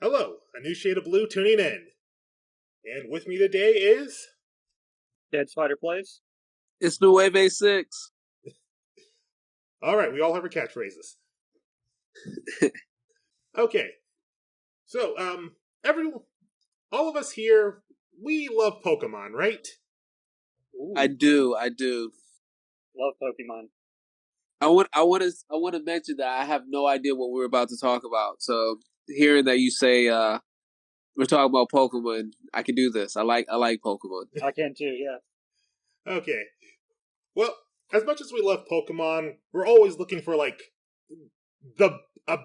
Hello, a new shade of blue tuning in. And with me today is... Dead Spider Plays. It's the Wave A6. Alright, we all have our catchphrases. Okay. So, all of us here, we love Pokemon, right? Ooh, I do. love Pokemon. I want to mention that I have no idea what we're about to talk about. So hearing that you say we're talking about Pokemon, I can do this. I like Pokemon. I can too, yeah. Okay. Well, as much as we love Pokemon, we're always looking for, a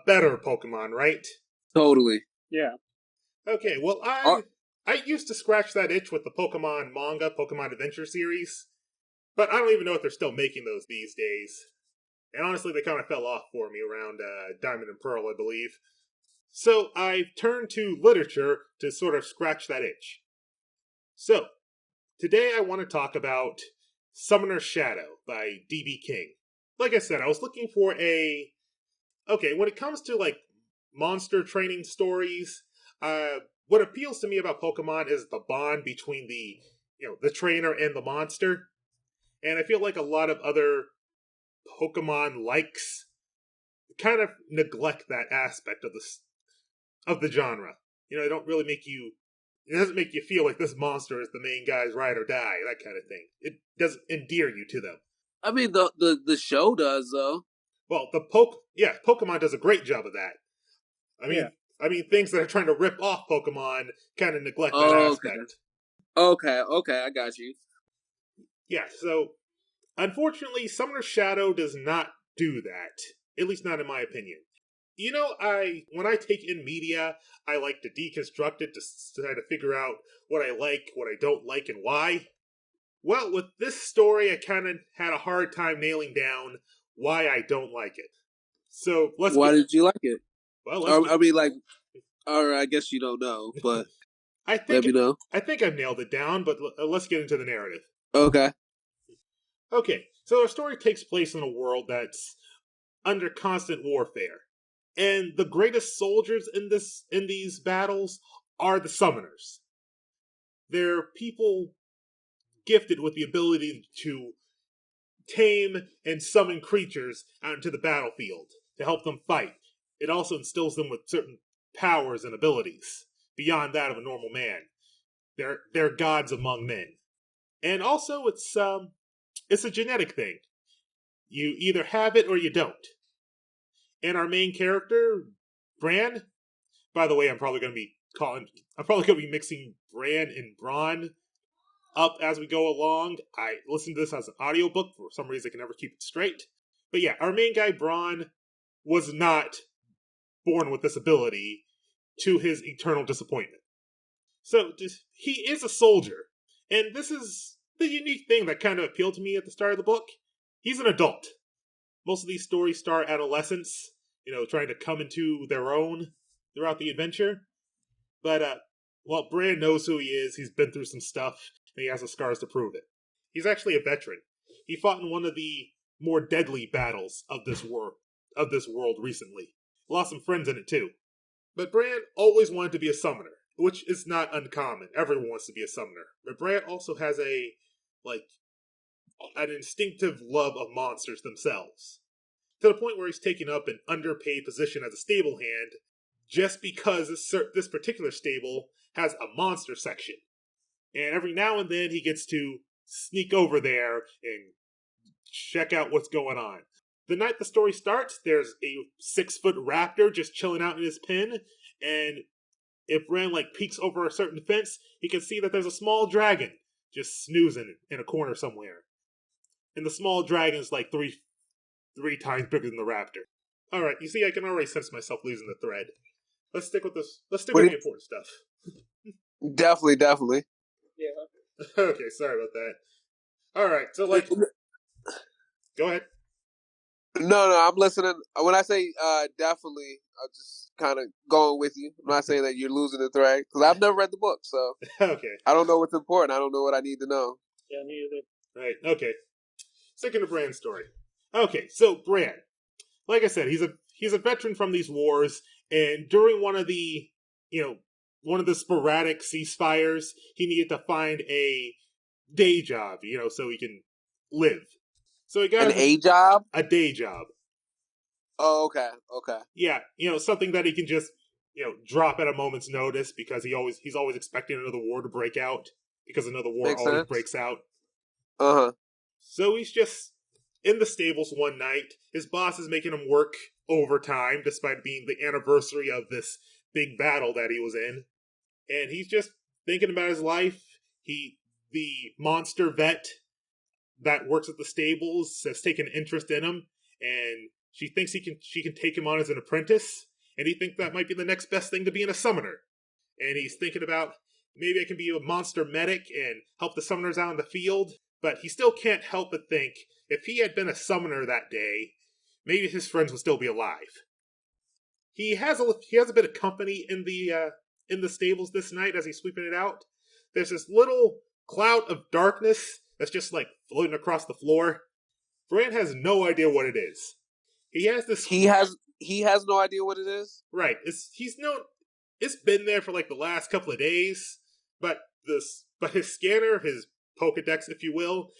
better Pokemon, right? Totally. Yeah. Okay, well, I used to scratch that itch with the Pokemon manga, Pokemon Adventure series, but I don't even know if they're still making those these days. And honestly, they kind of fell off for me around Diamond and Pearl, I believe. So I turned to literature to sort of scratch that itch. So, today I want to talk about Summoner's Shadow by D.B. King. Like I said, I was looking for when it comes to, monster training stories, what appeals to me about Pokemon is the bond between the trainer and the monster. And I feel like a lot of other Pokemon likes kind of neglect that aspect of the genre. It don't really it doesn't make you feel like this monster is the main guy's ride or die, that kind of thing. It doesn't endear you to them. I mean, the show does though. Well, Pokemon does a great job of that. I mean, things that are trying to rip off Pokemon kind of neglect that aspect. Okay, I got you. Yeah, so unfortunately, Summoner's Shadow does not do that. At least not in my opinion. When I take in media, I like to deconstruct it to try to figure out what I like, what I don't like, and why. Well, with this story, I kind of had a hard time nailing down why I don't like it. So Why did you like it? Well, I guess you don't know, but let me know. I think I've nailed it down, but let's get into the narrative. Okay. Okay, so our story takes place in a world that's under constant warfare. And the greatest soldiers in these battles are the summoners. They're people gifted with the ability to tame and summon creatures out into the battlefield to help them fight. It also instills them with certain powers and abilities beyond that of a normal man. They're gods among men. And also it's a genetic thing. You either have it or you don't. And our main character, Bran, by the way, I'm probably going to be mixing Bran and Braun up as we go along. I listened to this as an audiobook. For some reason, I can never keep it straight. But yeah, our main guy, Braun, was not born with this ability, to his eternal disappointment. So, he is a soldier. And this is the unique thing that kind of appealed to me at the start of the book. He's an adult. Most of these stories start adolescents, trying to come into their own throughout the adventure. But, Bran knows who he is, he's been through some stuff, and he has the scars to prove it. He's actually a veteran. He fought in one of the more deadly battles of this world recently. Lost some friends in it too. But Bran always wanted to be a summoner, which is not uncommon. Everyone wants to be a summoner. But Bran also has an instinctive love of monsters themselves. To the point where he's taken up an underpaid position as a stable hand just because this particular stable has a monster section. And every now and then he gets to sneak over there and check out what's going on. The night the story starts, there's a 6-foot raptor just chilling out in his pen, and if Bran peeks over a certain fence, he can see that there's a small dragon just snoozing in a corner somewhere. And the small dragon's three times bigger than the raptor. Alright, you see, I can already sense myself losing the thread. Let's stick with this. Let's stick with the important stuff. Definitely. Yeah. Okay, sorry about that. Alright, so go ahead. No, I'm listening. When I say definitely, I'm just kind of going with you. I'm not saying that you're losing the thread, because I've never read the book, so okay. I don't know what's important. I don't know what I need to know. Yeah, me either. Right, okay. Sticking to Bran's story. Okay, so Bran, like I said, he's a veteran from these wars, and during one of the one of the sporadic ceasefires, he needed to find a day job, so he can live. So he got A job? a day job. Oh, okay. Yeah, something that he can just, drop at a moment's notice because he's always expecting another war to break out because another war Makes always sense. breaks out. Uh-huh. So he's just in the stables one night. His boss is making him work overtime despite being the anniversary of this big battle that he was in. And he's just thinking about his life. The monster vet that works at the stables has taken interest in him, and she thinks she can take him on as an apprentice, and he thinks that might be the next best thing to being a summoner. And he's thinking about, maybe I can be a monster medic and help the summoners out in the field, but he still can't help but think, if he had been a summoner that day, maybe his friends would still be alive. He has a bit of company in the stables this night as he's sweeping it out. There's this little cloud of darkness that's just like floating across the floor. Bran has no idea what it is. He has no idea what it is? Right. It's been there for like the last couple of days, but his scanner, his Pokedex, if you will,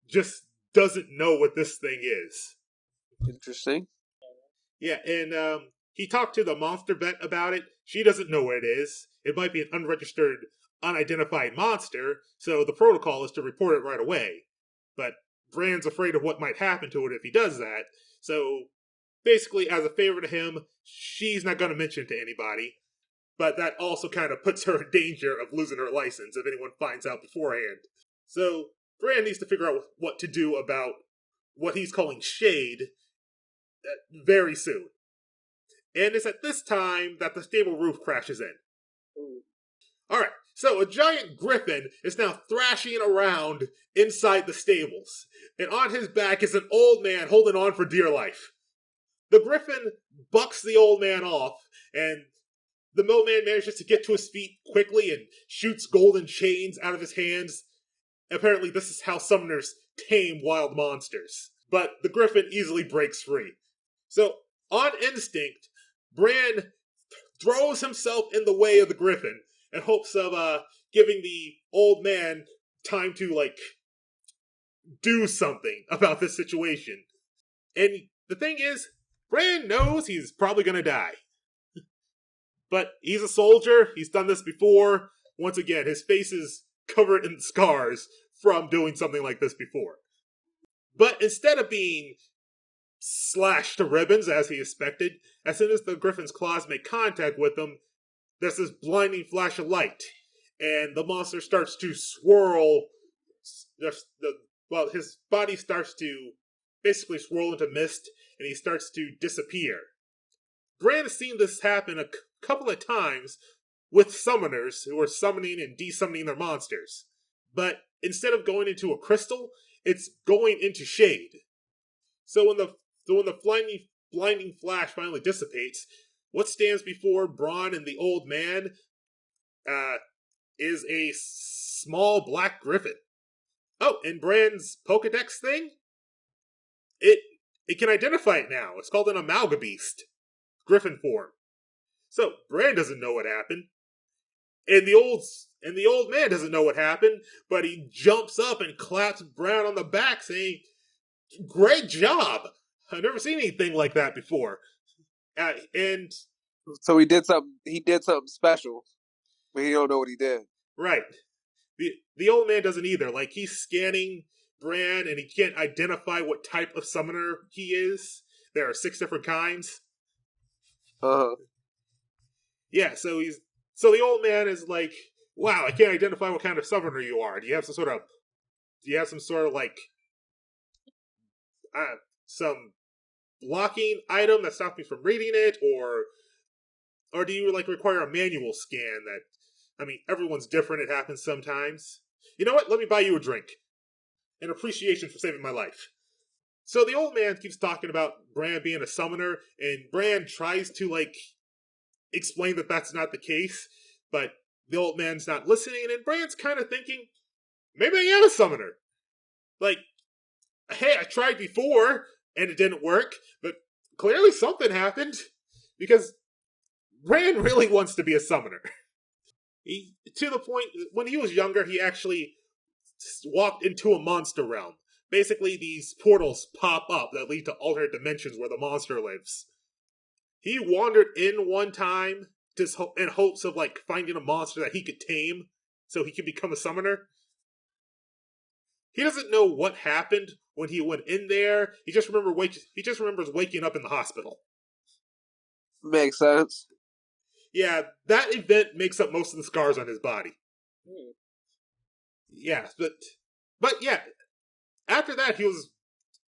just doesn't know what this thing is. Interesting. Yeah, and he talked to the monster vet about it. She doesn't know what it is. It might be an unregistered, unidentified monster, so the protocol is to report it right away. But Bran's afraid of what might happen to it if he does that, so basically, as a favor to him, she's not going to mention it to anybody. But that also kind of puts her in danger of losing her license if anyone finds out beforehand. So Bran needs to figure out what to do about what he's calling shade very soon. And it's at this time that the stable roof crashes in. Alright, so a giant griffin is now thrashing around inside the stables. And on his back is an old man holding on for dear life. The griffin bucks the old man off, and the old man manages to get to his feet quickly and shoots golden chains out of his hands. Apparently, this is how summoners tame wild monsters. But the griffin easily breaks free. So, on instinct, Bran throws himself in the way of the griffin in hopes of giving the old man time to, do something about this situation. And the thing is, Bran knows he's probably going to die. But he's a soldier, he's done this before. Once again, his face is covered in scars from doing something like this before. But instead of being slashed to ribbons as he expected, as soon as the griffin's claws make contact with him, there's this blinding flash of light, and the monster starts to swirl. His body starts to basically swirl into mist, and he starts to disappear. Bran has seen this happen a couple of times with summoners who are summoning and desummoning their monsters. But instead of going into a crystal, it's going into shade. So when the blinding flash finally dissipates, what stands before Bronn and the old man is a small black griffin. Oh, and Bran's Pokedex thing? It can identify it now. It's called an Amalgabeast. Griffin form. So Bran doesn't know what happened. And the old man doesn't know what happened, but he jumps up and claps Bran on the back saying, "Great job! I've never seen anything like that before." And so he did something special, but he don't know what he did. Right. The old man doesn't either. He's scanning Bran and he can't identify what type of summoner he is. There are 6 different kinds. Yeah, so the old man is like, "Wow, I can't identify what kind of summoner you are. Do you have some sort of some blocking item that stops me from reading it, or do you require a manual scan everyone's different, it happens sometimes. You know what? Let me buy you a drink. An appreciation for saving my life." So the old man keeps talking about Bran being a summoner, and Bran tries to, explain that that's not the case, but the old man's not listening, and Bran's kind of thinking, maybe I am a summoner. Hey, I tried before, and it didn't work, but clearly something happened, because Bran really wants to be a summoner. To the point, when he was younger, he actually walked into a monster realm. Basically, these portals pop up that lead to alternate dimensions where the monster lives. He wandered in one time just in hopes of like finding a monster that he could tame so he could become a summoner. He doesn't know what happened when he went in there. He just remembers waking up in the hospital. Makes sense. Yeah, that event makes up most of the scars on his body. Hmm. Yeah, but yeah, after that he was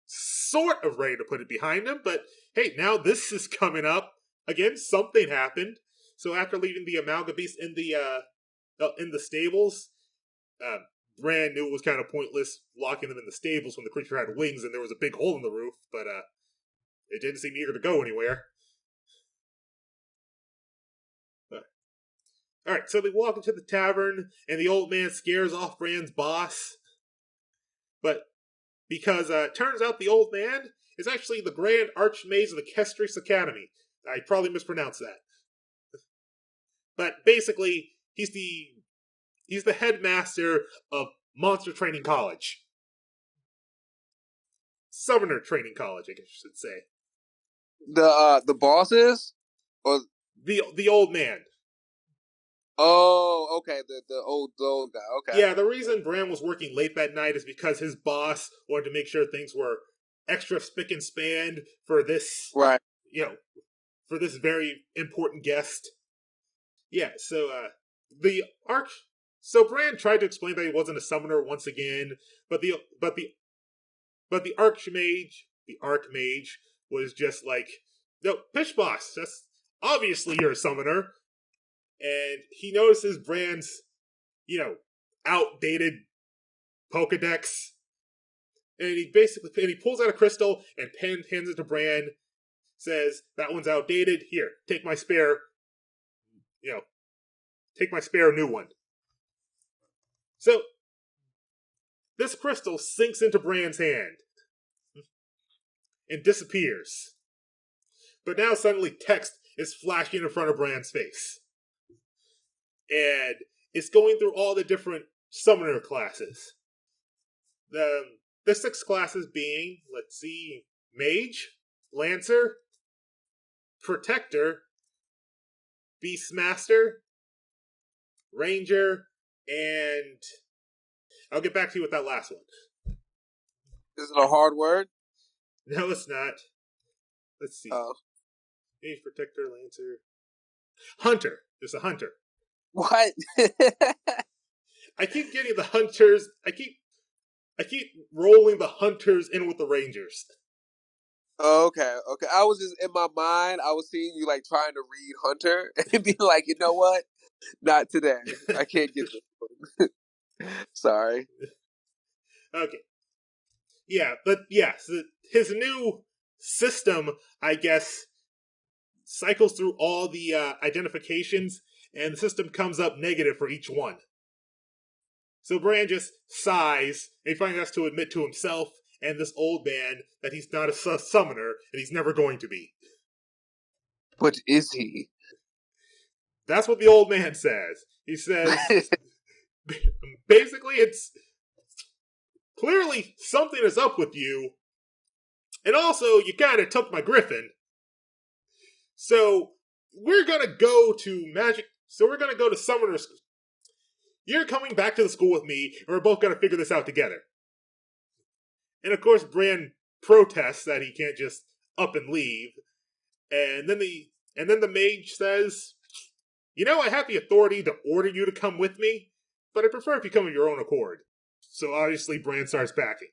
sort of ready to put it behind him, but hey, now this is coming up. Again, something happened. So after leaving the Amalgam Beast in the stables, Bran knew it was kind of pointless locking them in the stables when the creature had wings and there was a big hole in the roof, but it didn't seem eager to go anywhere. Alright, so they walk into the tavern, and the old man scares off Bran's boss. But because turns out the old man is actually the Grand Archmage of the Kestrys Academy. I probably mispronounced that. But basically, he's the headmaster of Monster Training College. Summoner Training College, I guess you should say. The boss is? Or The old man. oh, okay, the old guy. Okay. Yeah, the reason Bran was working late that night is because his boss wanted to make sure things were extra spick and span for this, Right. For this very important guest. Yeah, so Bran tried to explain that he wasn't a summoner once again, but the Archmage was just like, no, Pish Boss, that's obviously you're a summoner. And he notices Bran's, outdated Pokedex. And he pulls out a crystal and hands it to Bran, says, that one's outdated, here, take my spare new one. So, this crystal sinks into Bran's hand and disappears. But now suddenly text is flashing in front of Bran's face. And it's going through all the different summoner classes. The 6 classes being, let's see, Mage, Lancer, Protector, Beastmaster, Ranger, and I'll get back to you with that last one. Is it a hard word? No, it's not. Let's see. Oh. Mage, Protector, Lancer, Hunter. There's a Hunter. What? I keep getting the Hunters. I keep rolling the Hunters in with the Rangers. Oh, okay. I was just in my mind. I was seeing you like trying to read Hunter and be like, you know what? Not today. I can't get this one. Sorry. Okay. Yeah, but yes, his new system, I guess, cycles through all the identifications, and the system comes up negative for each one. So Bran just sighs, and he finally has to admit to himself and this old man that he's not a summoner, and he's never going to be. But is he? That's what the old man says. He says, basically, it's clearly something is up with you, and also you kind of took my griffin. So we're gonna go to Summoner School. You're coming back to the school with me, and we're both gonna figure this out together. And of course, Bran protests that he can't just up and leave. And then the mage says, I have the authority to order you to come with me, but I prefer if you come of your own accord. So obviously Bran starts backing.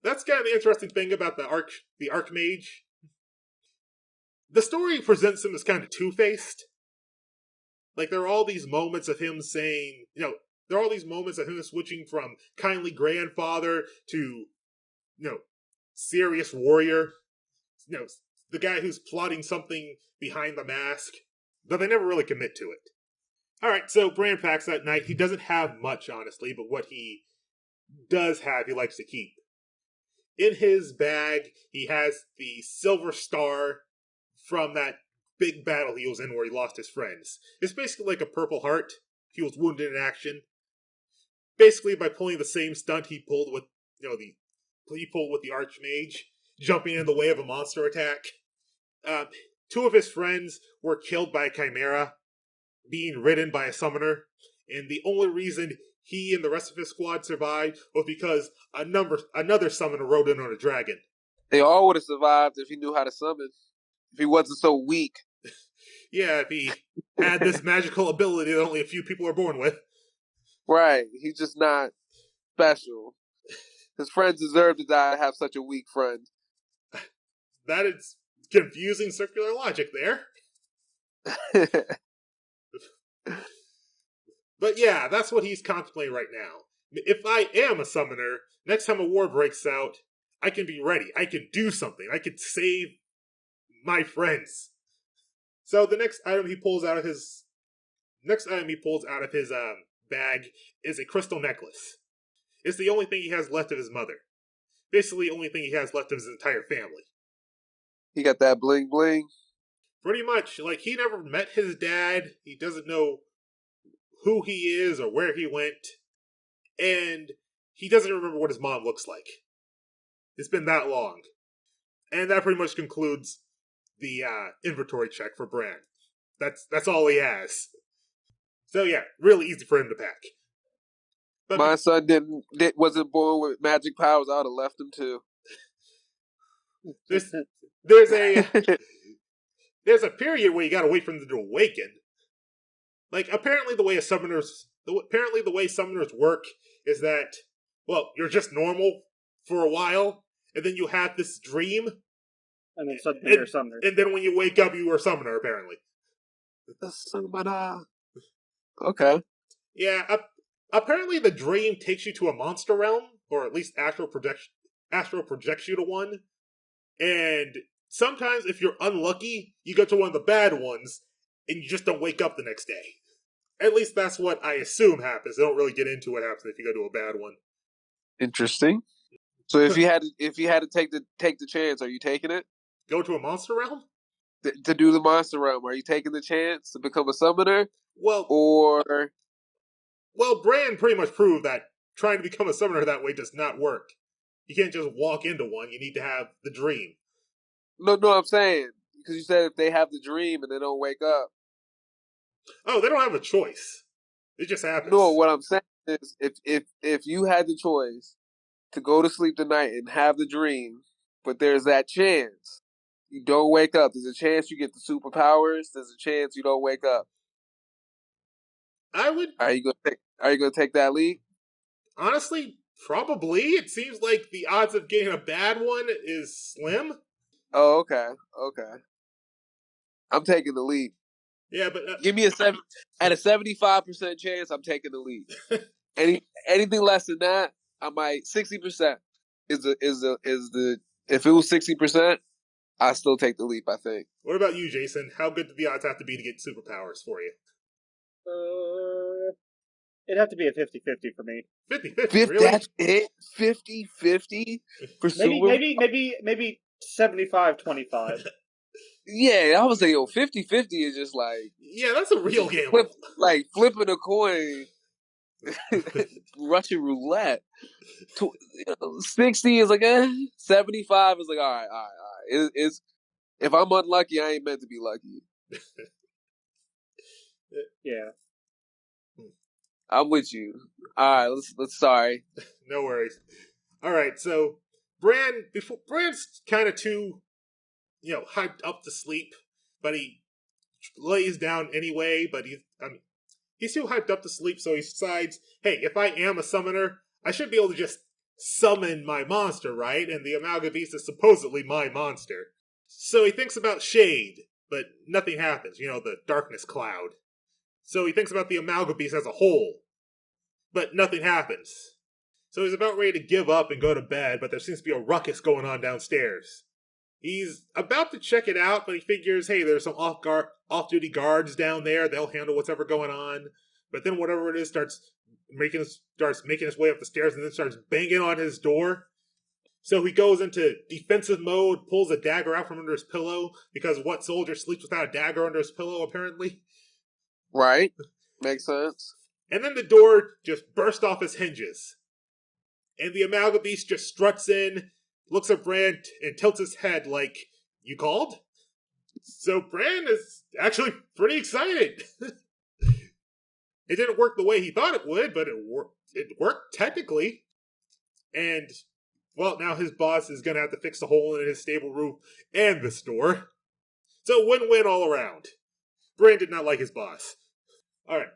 That's kind of the interesting thing about the Archmage. The story presents him as kind of two-faced. Like, there are all these moments of him saying, there are all these moments of him switching from kindly grandfather to, serious warrior. The guy who's plotting something behind the mask. But they never really commit to it. Alright, so Bran packs that night. He doesn't have much, honestly, but what he does have, he likes to keep. In his bag, he has the silver star from that big battle he was in where he lost his friends. It's basically like a Purple Heart. He was wounded in action. Basically, by pulling the same stunt he pulled with, the Archmage, jumping in the way of a monster attack. Two of his friends were killed by a Chimera, being ridden by a summoner, and the only reason he and the rest of his squad survived was because another summoner rode in on a dragon. They all would have survived if he knew how to summon. If he wasn't so weak. Yeah, if he had this magical ability that only a few people are born with. Right. He's just not special. His friends deserve to die to have such a weak friend. That is confusing circular logic there. But yeah, that's what he's contemplating right now. If I am a summoner, next time a war breaks out, I can be ready. I can do something. I can save my friends. So the next item he pulls out of his bag is a crystal necklace. It's the only thing he has left of his mother. Basically, the only thing he has left of his entire family. He got that bling bling. Pretty much, like, he never met his dad. He doesn't know who he is or where he went. And he doesn't remember what his mom looks like. It's been that long. And that pretty much concludes the inventory check for Bran. That's all he has. So yeah, really easy for him to pack. But My son wasn't born with magic powers. I would have left him too. there's a period where you gotta wait for them to awaken. Like, apparently the way summoners work is that, well, you're just normal for a while, and then you have this dream, and then suddenly you're a summoner. and then when you wake up, you were a summoner, apparently. Okay. Yeah, apparently the dream takes you to a monster realm, or at least astral projects you to one, and sometimes if you're unlucky, you go to one of the bad ones, and you just don't wake up the next day. At least that's what I assume happens. They don't really get into what happens if you go to a bad one. Interesting. So if you had to take the chance, are you taking it? Go to a monster realm? To do the monster realm, are you taking the chance to become a summoner? Well, Bran pretty much proved that trying to become a summoner that way does not work. You can't just walk into one. You need to have the dream. No, I'm saying, because you said if they have the dream and they don't wake up. Oh, they don't have a choice. It just happens. No, what I'm saying is, if you had the choice to go to sleep tonight and have the dream, but there's that chance you don't wake up. There's a chance you get the superpowers. There's a chance you don't wake up. I would. Are you gonna take that leap? Honestly, probably. It seems like the odds of getting a bad one is slim. Oh, okay. I'm taking the leap. Yeah, but give me at a 75% chance. I'm taking the leap. Anything less than that, I might 60% is the if it was 60%, I still take the leap. I think. What about you, Jason? How good do the odds have to be to get superpowers for you? It'd have to be a 50-50 for me. 50-50, really? That's it? 50-50? For maybe 75-25. Yeah, I was like, 50-50 is just like... Yeah, that's a real gamble. Flipping a coin. Russian roulette. 60 is like, 75 is like, all right. It's if I'm unlucky, I ain't meant to be lucky. Yeah. I'm with you. All right, let's sorry. No worries. All right, so Bran's kind of too, hyped up to sleep, but he lays down anyway. But he's too hyped up to sleep, so he decides, hey, if I am a summoner, I should be able to just summon my monster, right? And the Amalgam Beast is supposedly my monster. So he thinks about Shade, but nothing happens. The darkness cloud. So he thinks about the Amalgam Beast as a whole, but nothing happens. So he's about ready to give up and go to bed, but there seems to be a ruckus going on downstairs. He's about to check it out, but he figures, hey, there's some off-duty guards down there. They'll handle what's ever going on. But then whatever it is starts making its way up the stairs and then starts banging on his door. So he goes into defensive mode, pulls a dagger out from under his pillow, because what soldier sleeps without a dagger under his pillow, apparently? Right. Makes sense. And then the door just burst off its hinges. And the Amalgam Beast just struts in, looks at Bran, and tilts his head like, "You called?" So Bran is actually pretty excited. It didn't work the way he thought it would, but it worked technically. And, well, now his boss is going to have to fix the hole in his stable roof and this door. So win-win all around. Bran did not like his boss. Alright.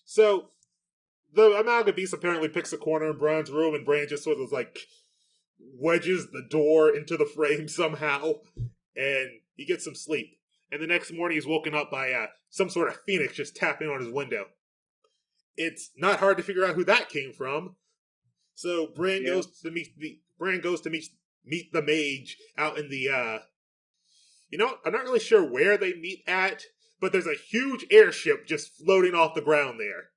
So, the Amalgam Beast apparently picks a corner in Bran's room, and Bran just sort of like wedges the door into the frame somehow, and he gets some sleep. And the next morning he's woken up by some sort of phoenix just tapping on his window. It's not hard to figure out who that came from. So Bran goes to meet the mage out in the I'm not really sure where they meet at, but there's a huge airship just floating off the ground there.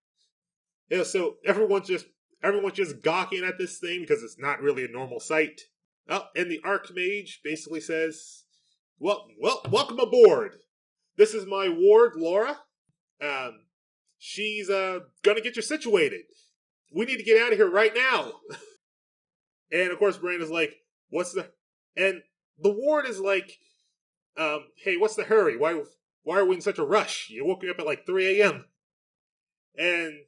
Yeah, so everyone's just gawking at this thing because it's not really a normal sight. Oh, and the Archmage basically says, Well, welcome aboard. This is my ward, Laura. She's gonna get you situated. We need to get out of here right now." And of course, Bran is like, and the ward is like, "Hey, what's the hurry? Why are we in such a rush? You woke me up at like 3 a.m." And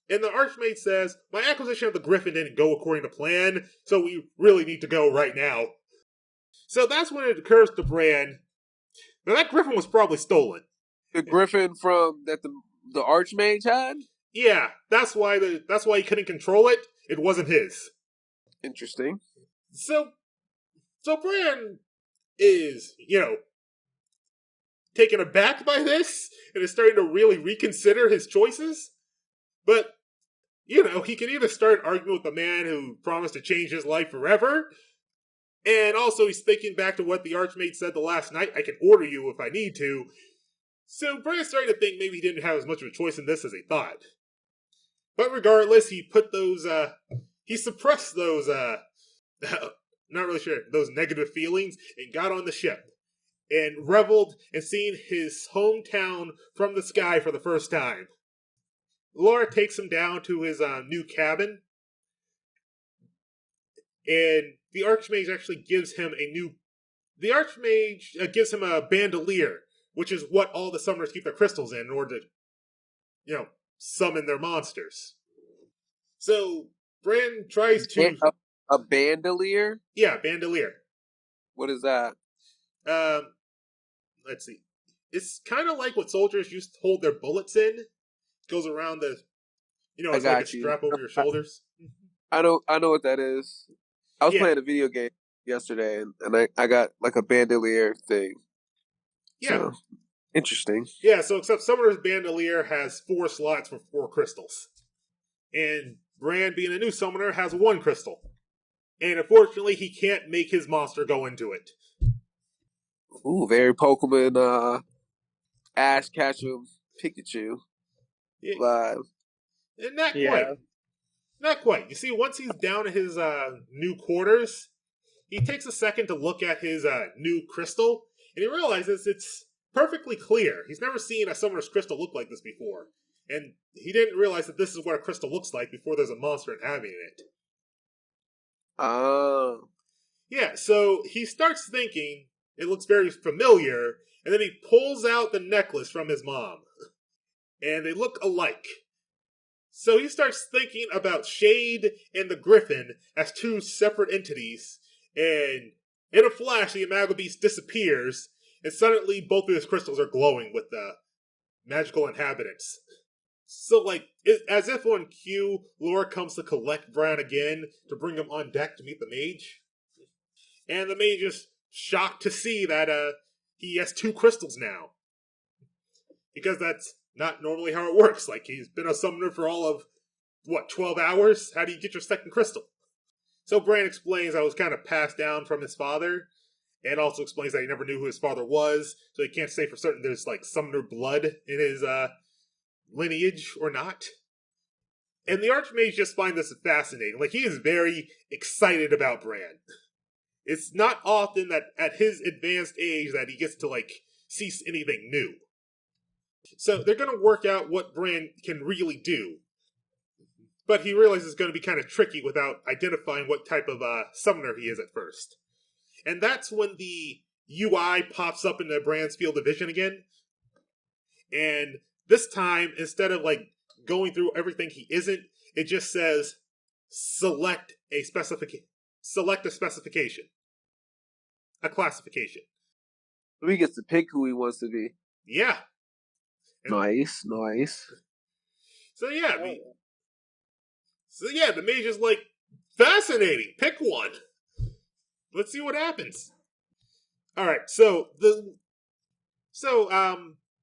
the Archmage says, "My acquisition of the Griffin didn't go according to plan, so we really need to go right now." So that's when it occurs to Bran, now that Griffin was probably stolen. The Griffin that the Archmage had? Yeah, that's why he couldn't control it. It wasn't his. Interesting. So Bran is, taken aback by this and is starting to really reconsider his choices. But, he can either start arguing with the man who promised to change his life forever, and also he's thinking back to what the Archmage said the last night, "I can order you if I need to." So Bran's starting to think maybe he didn't have as much of a choice in this as he thought. But regardless, he suppressed those, not really sure, those negative feelings, and got on the ship, and reveled in seeing his hometown from the sky for the first time. Laura takes him down to his new cabin, and the Archmage actually gives him gives him a bandolier, which is what all the summoners keep their crystals in order to, summon their monsters. So Bran tries to a bandolier. Yeah, bandolier. What is that? Let's see. It's kind of like what soldiers used to hold their bullets in. It goes around the, it's like a strap over your shoulders. I know what that is. I was playing a video game yesterday, and I got like a bandolier thing. Yeah. So, interesting. Yeah, so except Summoner's Bandolier has 4 slots for 4 crystals. And Bran, being a new summoner, has 1 crystal. And unfortunately, he can't make his monster go into it. Ooh, very Pokemon, Ash Ketchum, Pikachu. Yeah. Live. And not quite. Not quite. You see, once he's down at his new quarters, he takes a second to look at his new crystal, and he realizes it's perfectly clear. He's never seen a summoner's crystal look like this before. And he didn't realize that this is what a crystal looks like before there's a monster inhabiting it. Oh. Yeah, so he starts thinking it looks very familiar, and then he pulls out the necklace from his mom. And they look alike. So he starts thinking about Shade and the Griffin as 2 separate entities, and in a flash, the Amalgam Beast disappears, and suddenly both of his crystals are glowing with the magical inhabitants. So, as if on cue, Laura comes to collect Bran again to bring him on deck to meet the mage. And the mage is shocked to see that he has 2 crystals now. Because that's not normally how it works. He's been a summoner for all of, 12 hours? How do you get your second crystal? So Bran explains that it was kind of passed down from his father, and also explains that he never knew who his father was, so he can't say for certain there's, summoner blood in his, lineage or not. And the Archmage just finds this fascinating. Like, he is very excited about Bran. It's not often that at his advanced age that he gets to, like, see anything new. So they're going to work out what Bran can really do. But he realizes it's going to be kind of tricky without identifying what type of summoner he is at first. And that's when the UI pops up in the Bran's field of vision again. And this time, instead of, like, going through everything he isn't, it just says select a specification. A classification. So he gets to pick who he wants to be. Yeah. Nice. So yeah, the mage is like, fascinating. Pick one. Let's see what happens. All right. So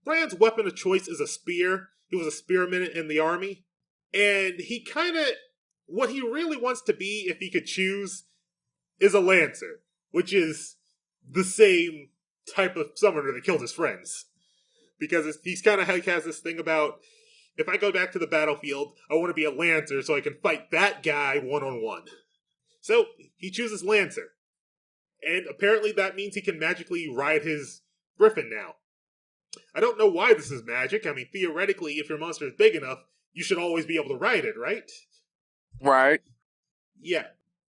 Bran's weapon of choice is a spear. He was a spearman in the army, and he what he really wants to be, if he could choose, is a lancer, which is the same type of summoner that killed his friends. Because he's kind of has this thing about, if I go back to the battlefield, I want to be a lancer so I can fight that guy one-on-one. So he chooses lancer. And apparently that means he can magically ride his griffin now. I don't know why this is magic. I mean, theoretically, if your monster is big enough, you should always be able to ride it, right? Right. Yeah.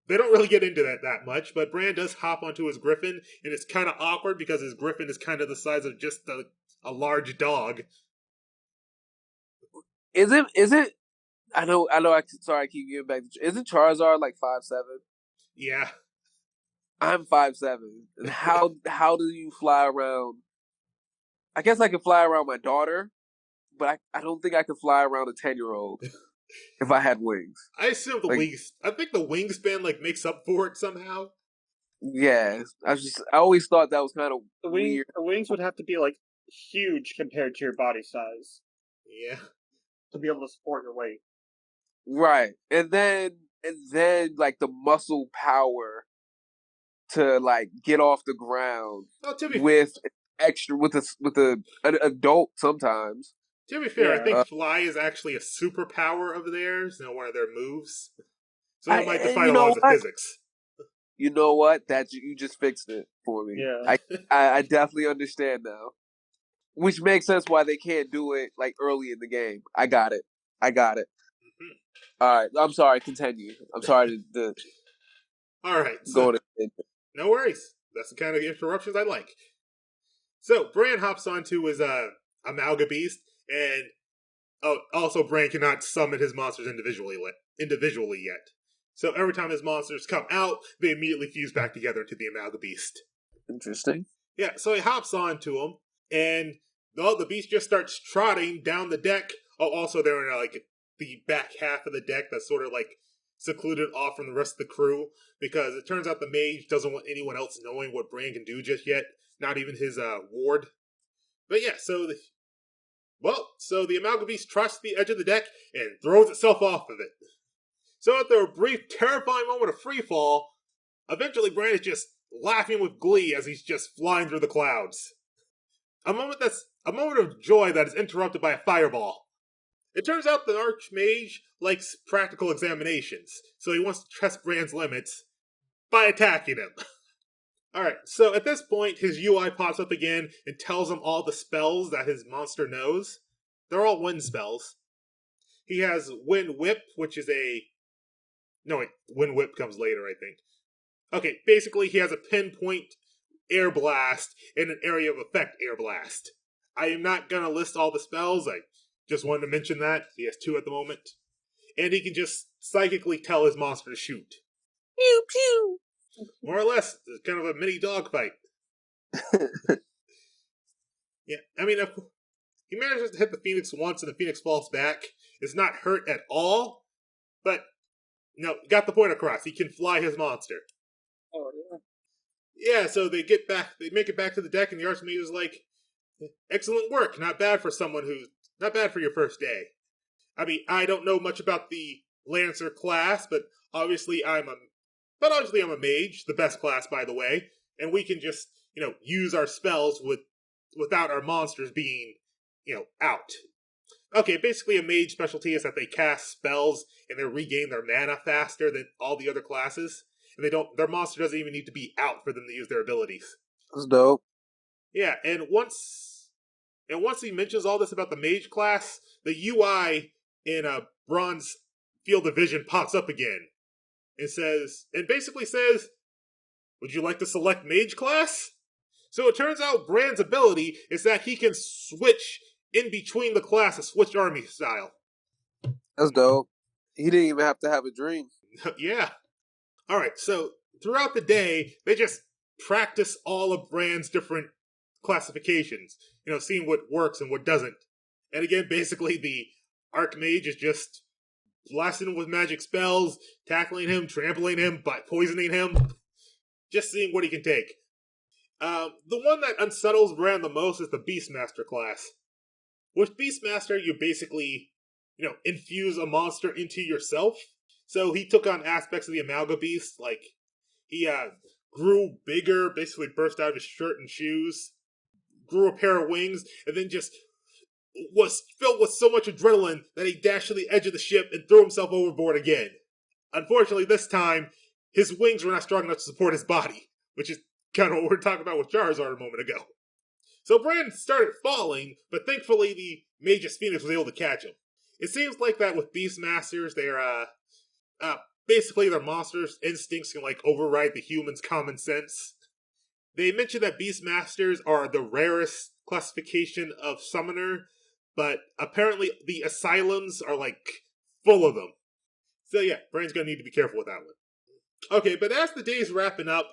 They don't really get into that much, but Bran does hop onto his griffin, and it's kind of awkward because his griffin is kind of the size of just a large dog. Is it? I know. Sorry, I keep getting back. Isn't Charizard like 5'7"? Yeah. I'm 5'7". How do you fly around? I guess I can fly around my daughter, but I don't think I could fly around a 10-year-old if I had wings. I assume I think the wingspan like makes up for it somehow. Yeah, I always thought that was kind of weird. The wings would have to be like huge compared to your body size. Yeah. To be able to support your weight. Right. And then like the muscle power to like get off the ground with an adult sometimes. To be fair, I think fly is actually a superpower of theirs, one of their moves. So that might defy the laws of physics. You know what? You just fixed it for me. Yeah. I definitely understand now. Which makes sense why they can't do it like early in the game. I got it. Mm-hmm. All right. I'm sorry. Continue. I'm sorry to all right. Go to. No worries. That's the kind of interruptions I like. So Bran hops onto his Amalga Beast, and also Bran cannot summon his monsters individually yet. So every time his monsters come out, they immediately fuse back together into the Amalga Beast. Interesting. Yeah, so he hops onto him, and the beast just starts trotting down the deck. Oh, also they're in like the back half of the deck that's sort of like secluded off from the rest of the crew, because it turns out the mage doesn't want anyone else knowing what Bran can do just yet, not even his ward. But yeah, so the Amalga Beast trots to the edge of the deck and throws itself off of it. So after a brief, terrifying moment of freefall, eventually Bran is just laughing with glee as he's just flying through the clouds. A moment of joy that is interrupted by a fireball. It turns out the Archmage likes practical examinations, so he wants to test Bran's limits by attacking him. Alright, so at this point, his UI pops up again and tells him all the spells that his monster knows. They're all wind spells. He has Wind Whip, which is Wind Whip comes later, I think. Okay, basically he has a pinpoint air blast and an area of effect air blast. I am not going to list all the spells, I just wanted to mention that. He has 2 at the moment. And he can just psychically tell his monster to shoot. Pew pew! More or less, it's kind of a mini dogfight. Yeah, I mean, if he manages to hit the Phoenix once and the Phoenix falls back, it's not hurt at all, but, got the point across. He can fly his monster. Oh, yeah. Yeah, so they make it back to the deck, and the Archmage is like, excellent work, not bad for your first day. I mean, I don't know much about the Lancer class, but obviously I'm a mage, the best class, by the way, and we can just, use our spells without our monsters being, out. Okay, basically a mage specialty is that they cast spells and they regain their mana faster than all the other classes. And their monster doesn't even need to be out for them to use their abilities. That's dope. Yeah, and once he mentions all this about the mage class, the UI in a bronze field of vision pops up again. And basically says, would you like to select mage class? So it turns out Brand's ability is that he can switch in between the classes, switch army style. That's dope. He didn't even have to have a dream. Yeah. Alright, so throughout the day, they just practice all of Brand's different classifications. Seeing what works and what doesn't. And again, basically the Archmage is just blasting him with magic spells, tackling him, trampling him, poisoning him. Just seeing what he can take. The one that unsettles Brand the most is the Beastmaster class. With Beastmaster, you basically, infuse a monster into yourself. So he took on aspects of the Amalga Beast, like he grew bigger, basically burst out of his shirt and shoes, grew a pair of wings, and then just was filled with so much adrenaline that he dashed to the edge of the ship and threw himself overboard again. Unfortunately, this time, his wings were not strong enough to support his body, which is kind of what we were talking about with Charizard a moment ago. So Brand started falling, but thankfully the Magus Phoenix was able to catch him. It seems like that with Beastmasters, they're basically their monsters' instincts can override the human's common sense. They mentioned that Beastmasters are the rarest classification of summoner, but apparently the asylums are full of them. So yeah, Brand's gonna need to be careful with that one. Okay, but as the day's wrapping up,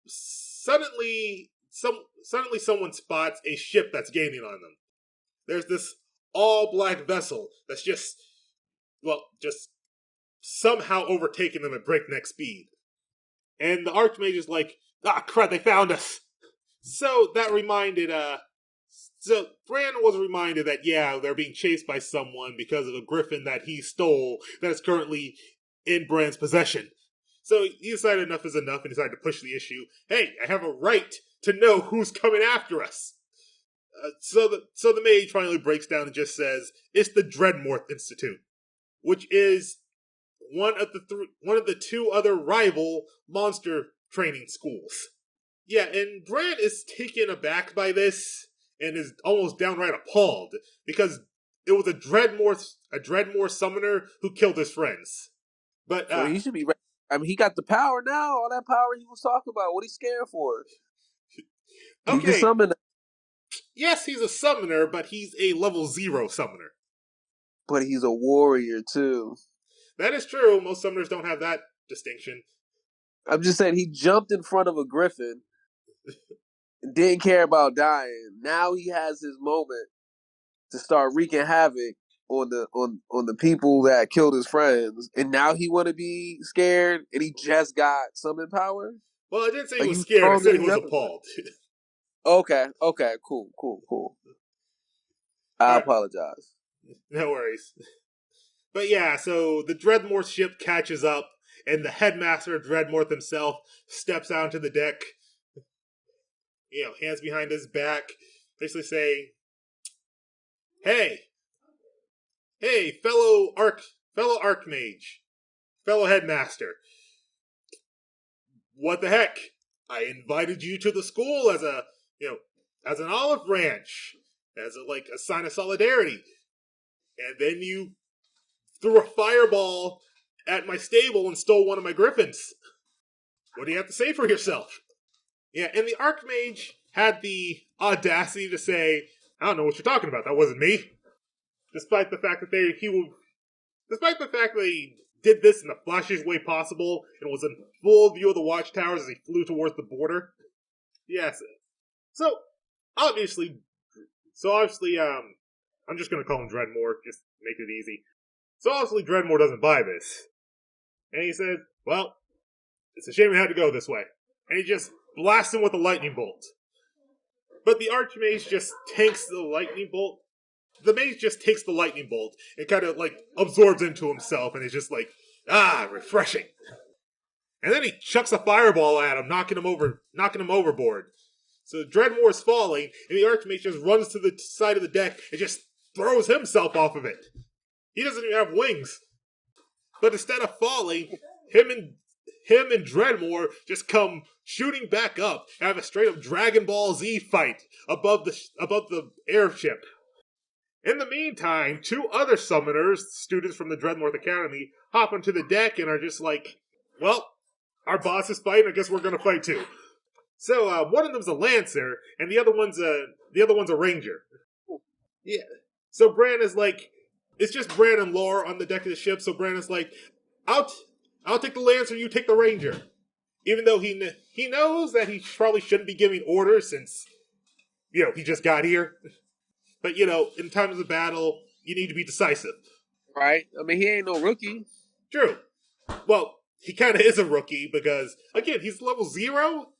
suddenly someone spots a ship that's gaining on them. There's this all-black vessel that's just somehow overtaking them at breakneck speed. And the Archmage is like, crud, they found us! So Brand was reminded that, yeah, they're being chased by someone because of a griffin that he stole that is currently in Brand's possession. So he decided enough is enough and decided to push the issue. Hey, I have a right to know who's coming after us. So the mage finally breaks down and just says, it's the Dreadmorth Institute, which is one of the two other rival monster training schools. Yeah, and Brand is taken aback by this and is almost downright appalled because it was a Dreadmore summoner who killed his friends. But so he should be. He got the power now. All that power he was talking about. What he scared for? Okay. He can summon. Yes, he's a summoner, but he's a level 0 summoner. But he's a warrior too. That is true. Most summoners don't have that distinction. I'm just saying he jumped in front of a griffin. Didn't care about dying. Now he has his moment to start wreaking havoc on the people that killed his friends, and now he want to be scared, and he just got summon power. Well, I didn't say he was scared. I said he was appalled. Okay, cool. I apologize. No worries. But yeah, so the Dreadmorth ship catches up, and the headmaster of Dreadmorth himself steps out onto the deck. Hands behind his back, basically saying, Hey, fellow Archmage, fellow headmaster. What the heck? I invited you to the school as an olive branch, as a sign of solidarity. And then you threw a fireball at my stable and stole one of my griffins. What do you have to say for yourself? Yeah, and the Archmage had the audacity to say, I don't know what you're talking about, that wasn't me. Despite the fact that he did this in the flashiest way possible and was in full view of the watchtowers as he flew towards the border. Yes. So obviously, I'm just gonna call him Dreadmore, just make it easy. So obviously Dreadmore doesn't buy this. And he said, well, it's a shame it had to go this way. And he just blasts him with a lightning bolt. But the Archmage just tanks the lightning bolt. The mage just takes the lightning bolt and kind of absorbs into himself and is just refreshing. And then he chucks a fireball at him, knocking him overboard. So Dreadmore is falling, and the Archmage just runs to the side of the deck and just throws himself off of it. He doesn't even have wings. But instead of falling, him and Dreadmore just come shooting back up and have a straight up Dragon Ball Z fight above the airship. In the meantime, 2 other summoners, students from the Dreadmore Academy, hop onto the deck and are just like, well, our boss is fighting, I guess we're gonna fight too. So one of them's a Lancer, and the other one's a Ranger. Yeah. So Bran is like, it's just Bran and Laura on the deck of the ship. So Bran is like, I'll take the Lancer, you take the Ranger. Even though he knows that he probably shouldn't be giving orders since, he just got here. But, in times of battle, you need to be decisive. Right? I mean, he ain't no rookie. True. Well, he kind of is a rookie because, again, he's level 0,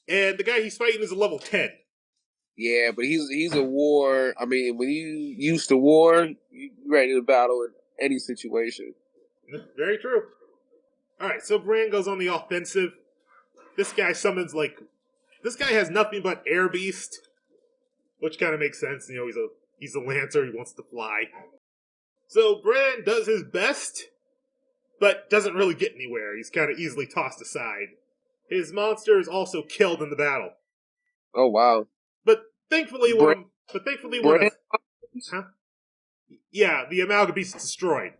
and the guy he's fighting is a level 10. Yeah, but he's a war. I mean, when you used to war, you ready to battle in any situation. Very true. Alright, so Bran goes on the offensive. This guy has nothing but Air Beast, which kind of makes sense. He's a Lancer, he wants to fly. So Bran does his best, but doesn't really get anywhere. He's kind of easily tossed aside. His monster is also killed in the battle. Oh, wow. But thankfully, yeah, the Amalgam Beast is destroyed.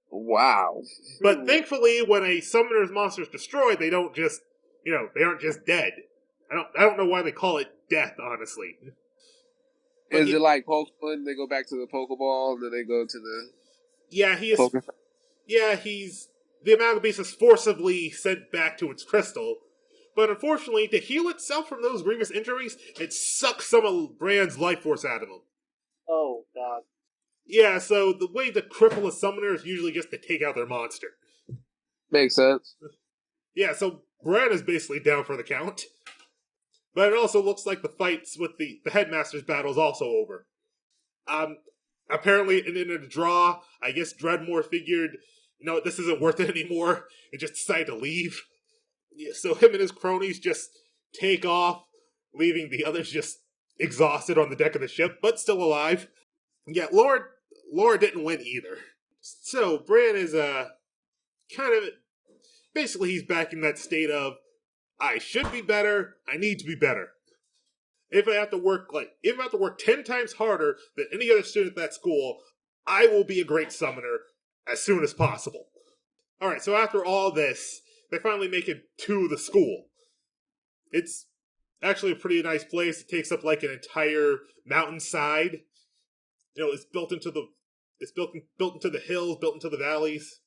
Wow. But thankfully, when a summoner's monster is destroyed, they don't just, they aren't just dead. I don't know why they call it death, honestly. But is it like Pokemon? They go back to the Pokeball, and then they go to the... Yeah, the Amalgam Beast is forcibly sent back to its crystal. But unfortunately, to heal itself from those grievous injuries, it sucks some of Bran's life force out of him. Oh, God. Yeah, so the way to cripple a summoner is usually just to take out their monster. Makes sense. Yeah, so Bran is basically down for the count. But it also looks like the fights with the Headmaster's battle is also over. Apparently, in a draw, I guess Dreadmore figured, this isn't worth it anymore, and just decided to leave. Yeah, so him and his cronies just take off, leaving the others just exhausted on the deck of the ship, but still alive. Yeah, Laura didn't win either. So Bran is basically he's back in that state of, I should be better, I need to be better. If I have to work 10 times harder than any other student at that school, I will be a great summoner as soon as possible. Alright, so after all this, they finally make it to the school. It's actually a pretty nice place. It takes up like an entire mountainside. It's built into the hills, built into the valleys.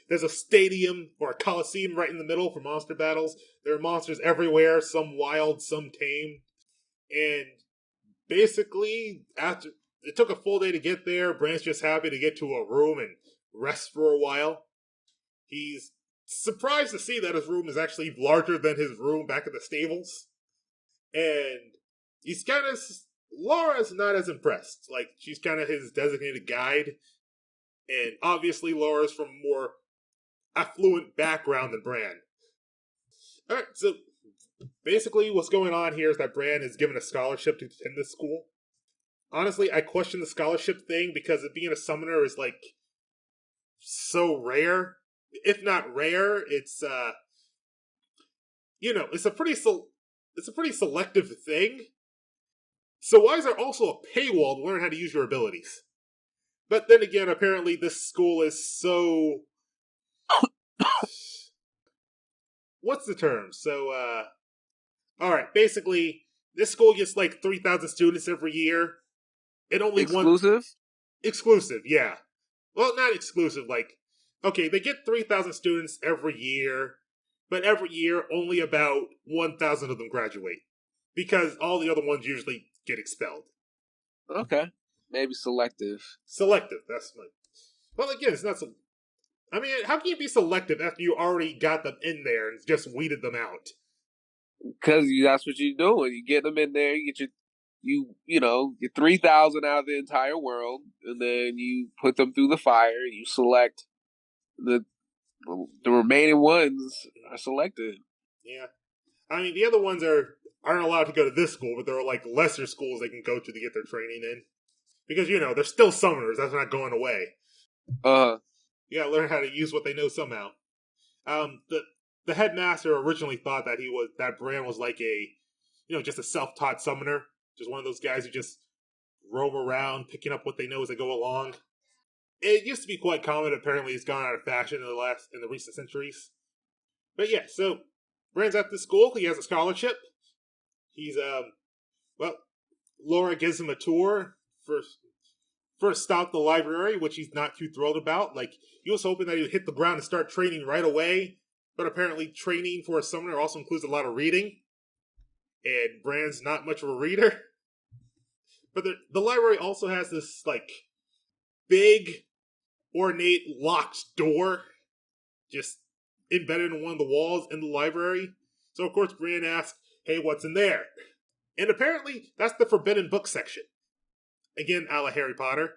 There's a stadium or a coliseum right in the middle for monster battles. There are monsters everywhere, some wild, some tame. And basically, after it took a full day to get there, Bran's just happy to get to a room and rest for a while. He's surprised to see that his room is actually larger than his room back at the stables. And he's Laura's not as impressed. Like, she's kind of his designated guide. And obviously Laura's from a more affluent background than Bran. Alright, so basically what's going on here is that Bran is given a scholarship to attend this school. Honestly, I question the scholarship thing because being a summoner is so rare. If not rare, it's it's a pretty selective thing. So why is there also a paywall to learn how to use your abilities? But then again, apparently this school is so... What's the term? So, alright, basically, this school gets 3,000 students every year. It only Exclusive? Exclusive, yeah. Well, not exclusive, okay, they get 3,000 students every year, but every year only about 1,000 of them graduate. Because all the other ones usually get expelled. Okay. Maybe selective. Selective, that's my... Well, again, it's not so... I mean, how can you be selective after you already got them in there and just weeded them out? Because that's what you're doing. You get them in there, you get your 3,000 out of the entire world, and then you put them through the fire, you select the remaining ones are selected. Yeah. I mean, the other ones are aren't allowed to go to this school, but there are like lesser schools they can go to get their training in. Because, they're still summoners. That's not going away. You gotta learn how to use what they know somehow. The headmaster originally thought that Bran was like just a self-taught summoner. Just one of those guys who just roam around, picking up what they know as they go along. It used to be quite common. Apparently, it's gone out of fashion in the recent centuries. But yeah, so Bran's at the school. He has a scholarship. He's Laura gives him a tour first stop the library, which he's not too thrilled about. Like, he was hoping that he would hit the ground and start training right away. But apparently, training for a summoner also includes a lot of reading. And Bran's not much of a reader. But the library also has this, like, big, ornate, locked door just embedded in one of the walls in the library. So, of course, Bran asks, hey, what's in there? And apparently, that's the forbidden book section. Again, a la Harry Potter.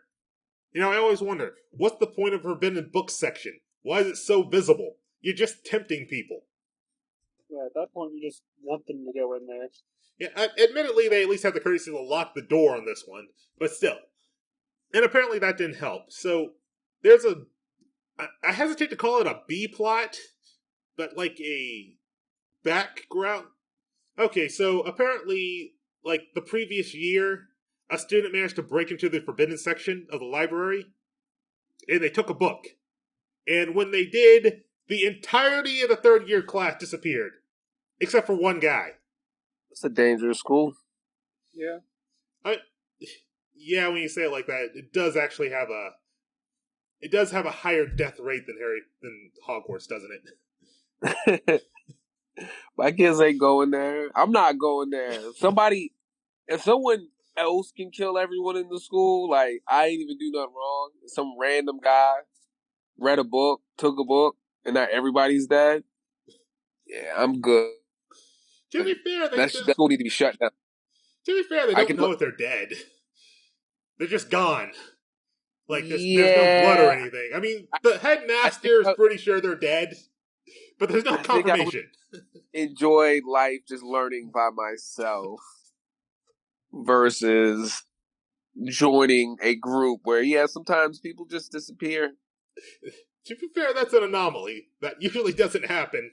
I always wonder, what's the point of forbidden book section? Why is it so visible? You're just tempting people. Yeah, at that point, you just want them to go in there. Yeah, admittedly, they at least have the courtesy to lock the door on this one, but still. And apparently that didn't help. So, there's I hesitate to call it a B-plot, but like a background. Okay, so apparently, like the previous year, a student managed to break into the forbidden section of the library, and they took a book. And when they did, the entirety of the third year class disappeared, except for one guy. It's a dangerous school. Yeah. Yeah, when you say it like that, it does actually have a higher death rate than Hogwarts, doesn't it? My kids ain't going there. I'm not going there. If someone else can kill everyone in the school, like, I ain't even do nothing wrong. Some random guy read a book, took a book, and now everybody's dead. Yeah, I'm good. To be fair, that school need to be shut down. To be fair, they don't know if they're dead. They're just gone. Like, there's no blood or anything. I mean, the headmaster is pretty sure they're dead, but there's no confirmation. Enjoy life just learning by myself versus joining a group where, sometimes people just disappear. To be fair, that's an anomaly. That usually doesn't happen.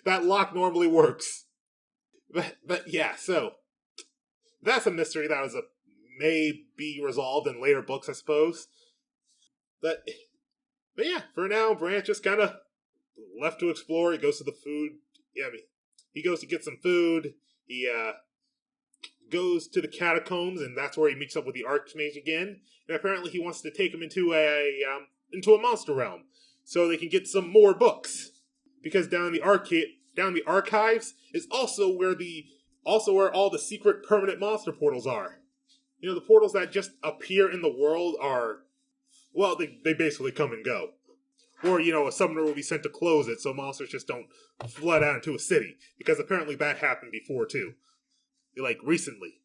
That lock normally works. But yeah, so that's a mystery that may be resolved in later books, I suppose. But yeah, for now, Branch just kind of left to explore. He goes to the food. Yeah, he goes to get some food. He goes to the catacombs, and that's where he meets up with the Archmage again. And apparently, he wants to take him into a monster realm so they can get some more books. Because down in the archives is also where all the secret permanent monster portals are. The portals that just appear in the world are, well, they basically come and go. Or, a summoner will be sent to close it so monsters just don't flood out into a city. Because apparently that happened before, too. Like, recently.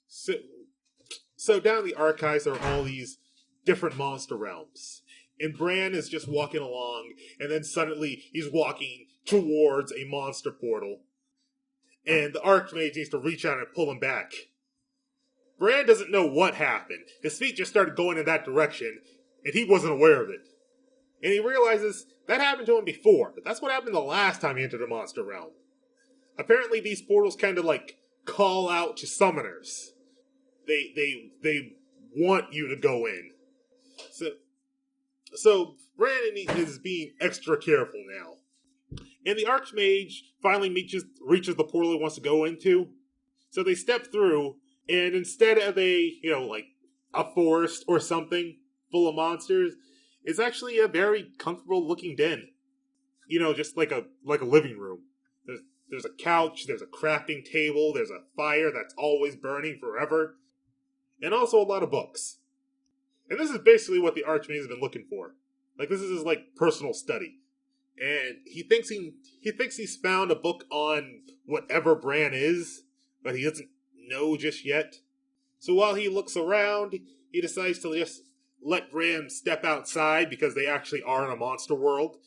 So down in the archives there are all these different monster realms. And Bran is just walking along, and then suddenly he's walking towards a monster portal. And the Archmage needs to reach out and pull him back. Bran doesn't know what happened. His feet just started going in that direction, and he wasn't aware of it. And he realizes that happened to him before. That's what happened the last time he entered a monster realm. Apparently these portals kind of like call out to summoners. They want you to go in. So Bran is being extra careful now. And the Archmage finally reaches the portal he wants to go into. So they step through, and instead of a forest or something full of monsters, it's actually a very comfortable looking den. Just like a living room. There's a couch, there's a crafting table, there's a fire that's always burning forever, and also a lot of books. And this is basically what the Archmage has been looking for. Like, this is his personal study. And he thinks he's found a book on whatever Bran is, but he doesn't know just yet. So while he looks around, he decides to just let Bran step outside because they actually are in a monster world.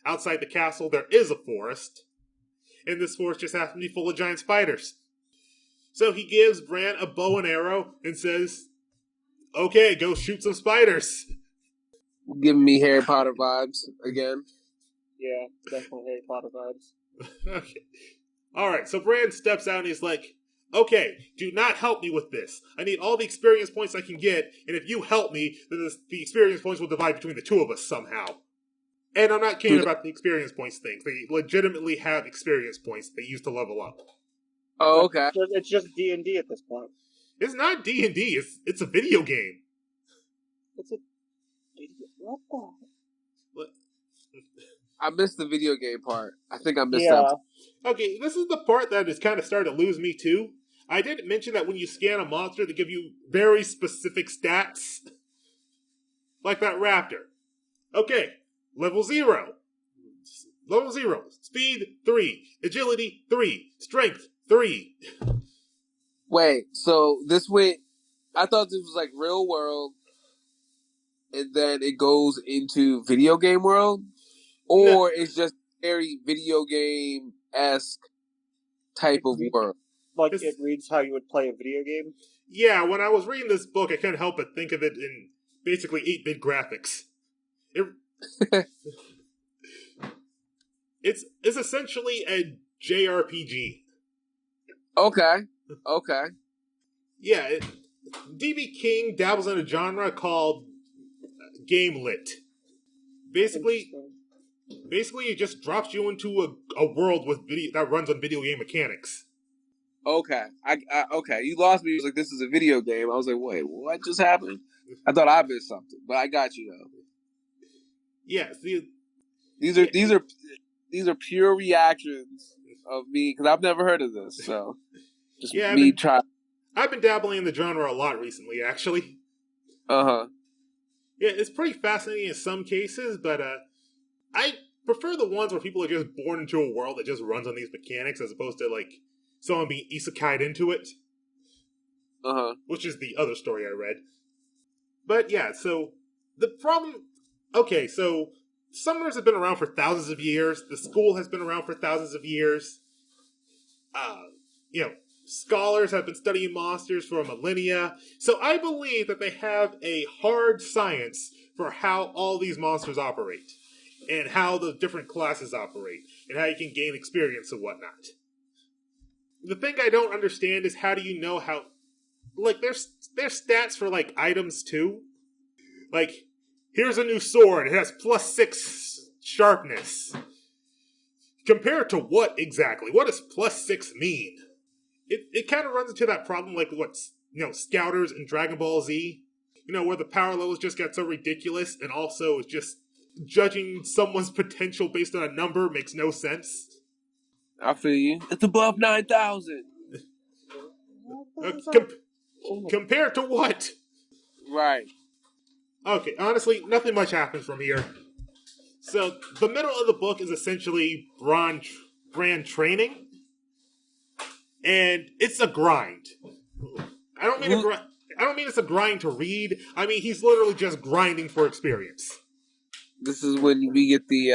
Outside the castle, there is a forest. and this forest just happens to be full of giant spiders. So he gives Bran a bow and arrow and says, okay, go shoot some spiders. Giving me Harry Potter vibes again. Yeah, definitely Harry Potter vibes. Okay. Alright, so Bran steps out and he's like, okay, do not help me with this. I need all the experience points I can get, and if you help me, then the experience points will divide between the two of us somehow. And I'm not kidding about the experience points things. They legitimately have experience points they use to level up. Oh, okay. It's just D&D at this point. It's not D&D, it's a video game. It's a... What the... What? I missed the video game part. I think I missed Yeah. that. Okay, this is the part that is kind of starting to lose me too. I didn't mention that when you scan a monster, they give you very specific stats. Like that raptor. Okay, level 0. Level 0. Speed 3. Agility 3. Strength 3. Wait, so this went... I thought this was like real world, and then it goes into video game world? Or it's just very video game-esque type of world? Like, it reads how you would play a video game? Yeah, when I was reading this book, I couldn't help but think of it in basically 8-bit graphics. It's essentially a JRPG. Okay. Yeah, D.B. King dabbles in a genre called game lit. Basically, it just drops you into a world with that runs on video game mechanics. Okay. Okay. You lost me. It was like, this is a video game. I was like, wait, what just happened? I thought I missed something, but I got you though. Yeah, these are pure reactions of me because I've never heard of this. So just me trying. I've been dabbling in the genre a lot recently, actually. Yeah, it's pretty fascinating in some cases, but I prefer the ones where people are just born into a world that just runs on these mechanics as opposed to, like, someone being isekai'd into it. Which is the other story I read. But yeah, so the problem... Okay, so summoners have been around for thousands of years. The school has been around for thousands of years. Scholars have been studying monsters for millennia. So I believe that they have a hard science for how all these monsters operate. And how the different classes operate. And how you can gain experience and whatnot. The thing I don't understand is how do you know how... Like, there's stats for, like, items, too. Like, here's a new sword. It has +6 sharpness. Compared to what, exactly? What does +6 mean? It kind of runs into that problem like what's, Scouters in Dragon Ball Z. Where the power levels just get so ridiculous, and also it's just judging someone's potential based on a number makes no sense. I feel you. It's above 9,000. Compared to what? Right. Okay, honestly, nothing much happens from here. So, the middle of the book is essentially Bran training. And it's a grind. I don't mean it's a grind to read. I mean, he's literally just grinding for experience. This is when we get the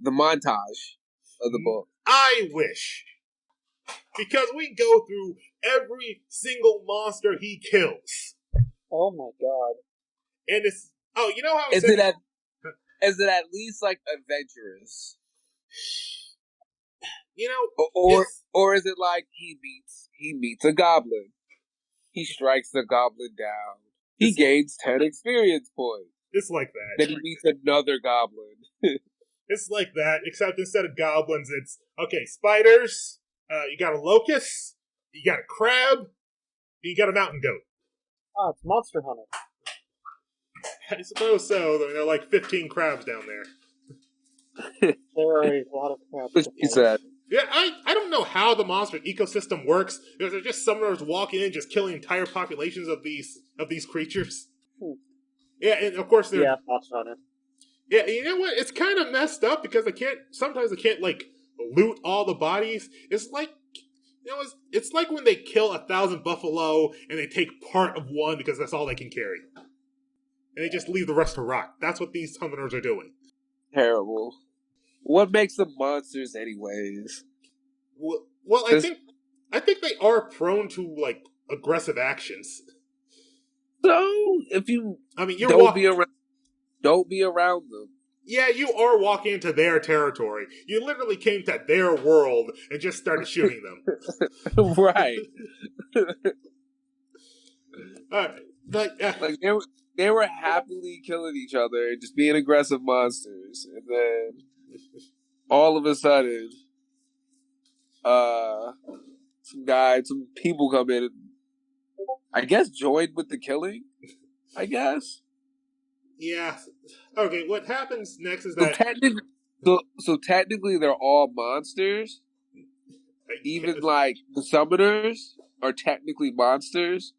montage of the book. I wish. Because we go through every single monster he kills. Oh my god. And it's... Oh, you know how... Is it at least, like, adventurous? Or is it like he meets a goblin. He strikes the goblin down. He gains 10 experience points. It's like that. Then he meets another goblin. It's like that, except instead of goblins, it's, okay, spiders, you got a locust, you got a crab, you got a mountain goat. Oh, it's Monster Hunter. I suppose so. I mean, there are like 15 crabs down there. There are a lot of crabs. He said. Yeah, I don't know how the monster ecosystem works. Because they're just summoners walking in, just killing entire populations of these creatures. Yeah, and of course they're... Yeah, Monster Hunter. Yeah, you know what? It's kind of messed up because sometimes they can't, like, loot all the bodies. It's like, it's like when they kill 1,000 buffalo and they take part of one because that's all they can carry. And they just leave the rest to rot. That's what these summoners are doing. Terrible. What makes them monsters anyways? Well, I think they are prone to like aggressive actions. So if you I mean, you're don't be around them. Yeah, you are walking into their territory. You literally came to their world and just started shooting them. Right. Like, Like they were happily killing each other and just being aggressive monsters, and then all of a sudden, some people come in and I guess joined with the killing. I guess. yeah. Okay, what happens next is So that technically, so technically, they're all monsters. Even like the summoners are technically monsters,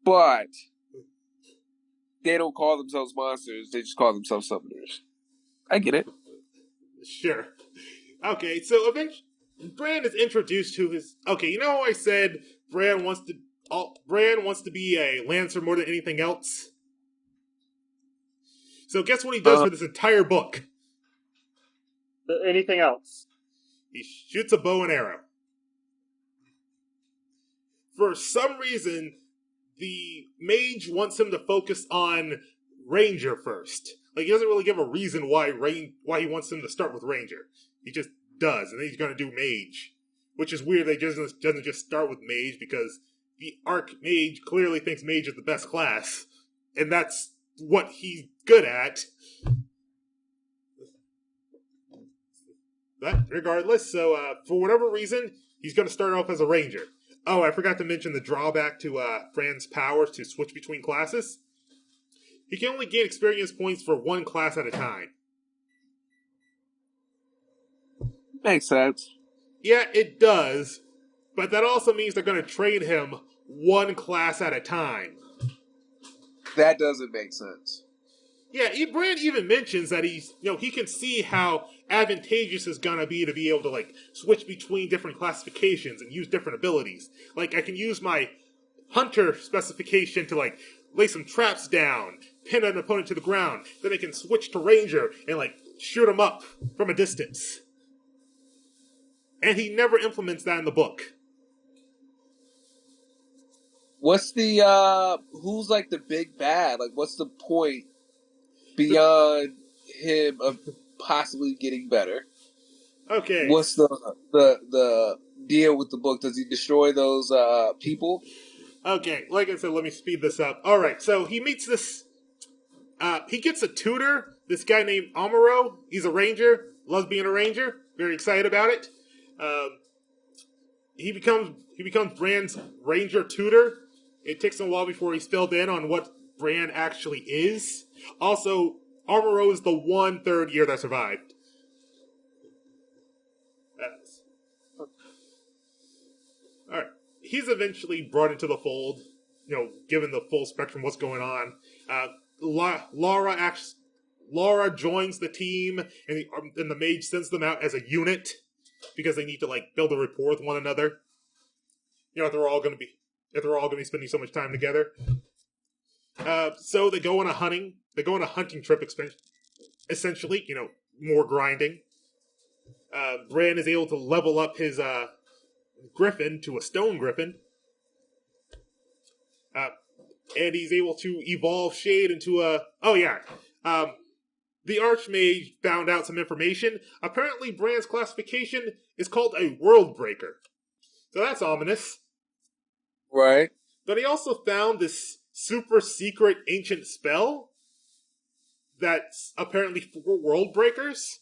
but they don't call themselves monsters. They just call themselves summoners. I get it. Sure. Okay, so eventually, Bran is introduced to his. Okay, you know how I said Bran wants to be a Lancer more than anything else. So guess what he does for this entire book? Anything else? He shoots a bow and arrow. For some reason, the mage wants him to focus on Ranger first. Like, he doesn't really give a reason why he wants him to start with Ranger. He just does, and then he's going to do Mage. Which is weird that he doesn't just start with Mage, because the Archmage clearly thinks Mage is the best class. And that's what he's good at. But regardless, so for whatever reason, he's going to start off as a Ranger. Oh, I forgot to mention the drawback to Fran's powers to switch between classes. He can only gain experience points for one class at a time. Makes sense. Yeah, it does. But that also means they're going to trade him one class at a time. That doesn't make sense. Yeah, Brand even mentions that he can see how advantageous it's gonna be to be able to like switch between different classifications and use different abilities. Like I can use my hunter specification to like lay some traps down, pin an opponent to the ground, then I can switch to ranger and like shoot him up from a distance. And he never implements that in the book. What's the who's like the big bad? Like what's the point beyond him of possibly getting better? Okay. What's the deal with the book? Does he destroy those people? Okay, like I said, let me speed this up. Alright, so he meets this he gets a tutor, this guy named Amuro. He's a ranger, loves being a ranger, very excited about it. He becomes Bran's ranger tutor. It takes him a while before he's filled in on what Bran actually is. Also, Amuro is the 1/3 year that survived. Alright. He's eventually brought into the fold, given the full spectrum of what's going on. Laura joins the team, and the mage sends them out as a unit because they need to like build a rapport with one another. If they're all going to be spending so much time together. So they go on a hunting trip, essentially. More grinding. Bran is able to level up his griffin to a stone griffin. And he's able to evolve Shade into a... Oh, yeah. The Archmage found out some information. Apparently, Bran's classification is called a World Breaker. So that's ominous. Right. But he also found this super secret ancient spell that's apparently for World Breakers.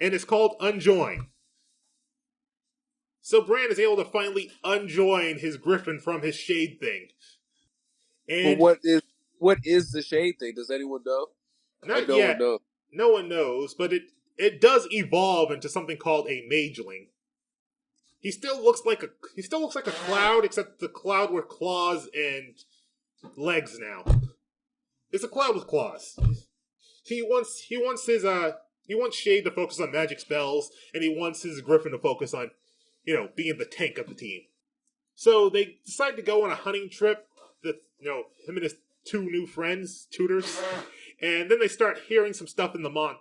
And it's called Unjoin. So Bran is able to finally unjoin his griffin from his Shade thing. And but what is the Shade thing? Does anyone know? Not yet. No one knows, but it does evolve into something called a Mageling. He still looks like a cloud, except the cloud with claws and legs now. It's a cloud with claws. He wants Shade to focus on magic spells, and he wants his griffin to focus on, being the tank of the team. So they decide to go on a hunting trip. Him and his two new friends, tutors, and then they start hearing some stuff in the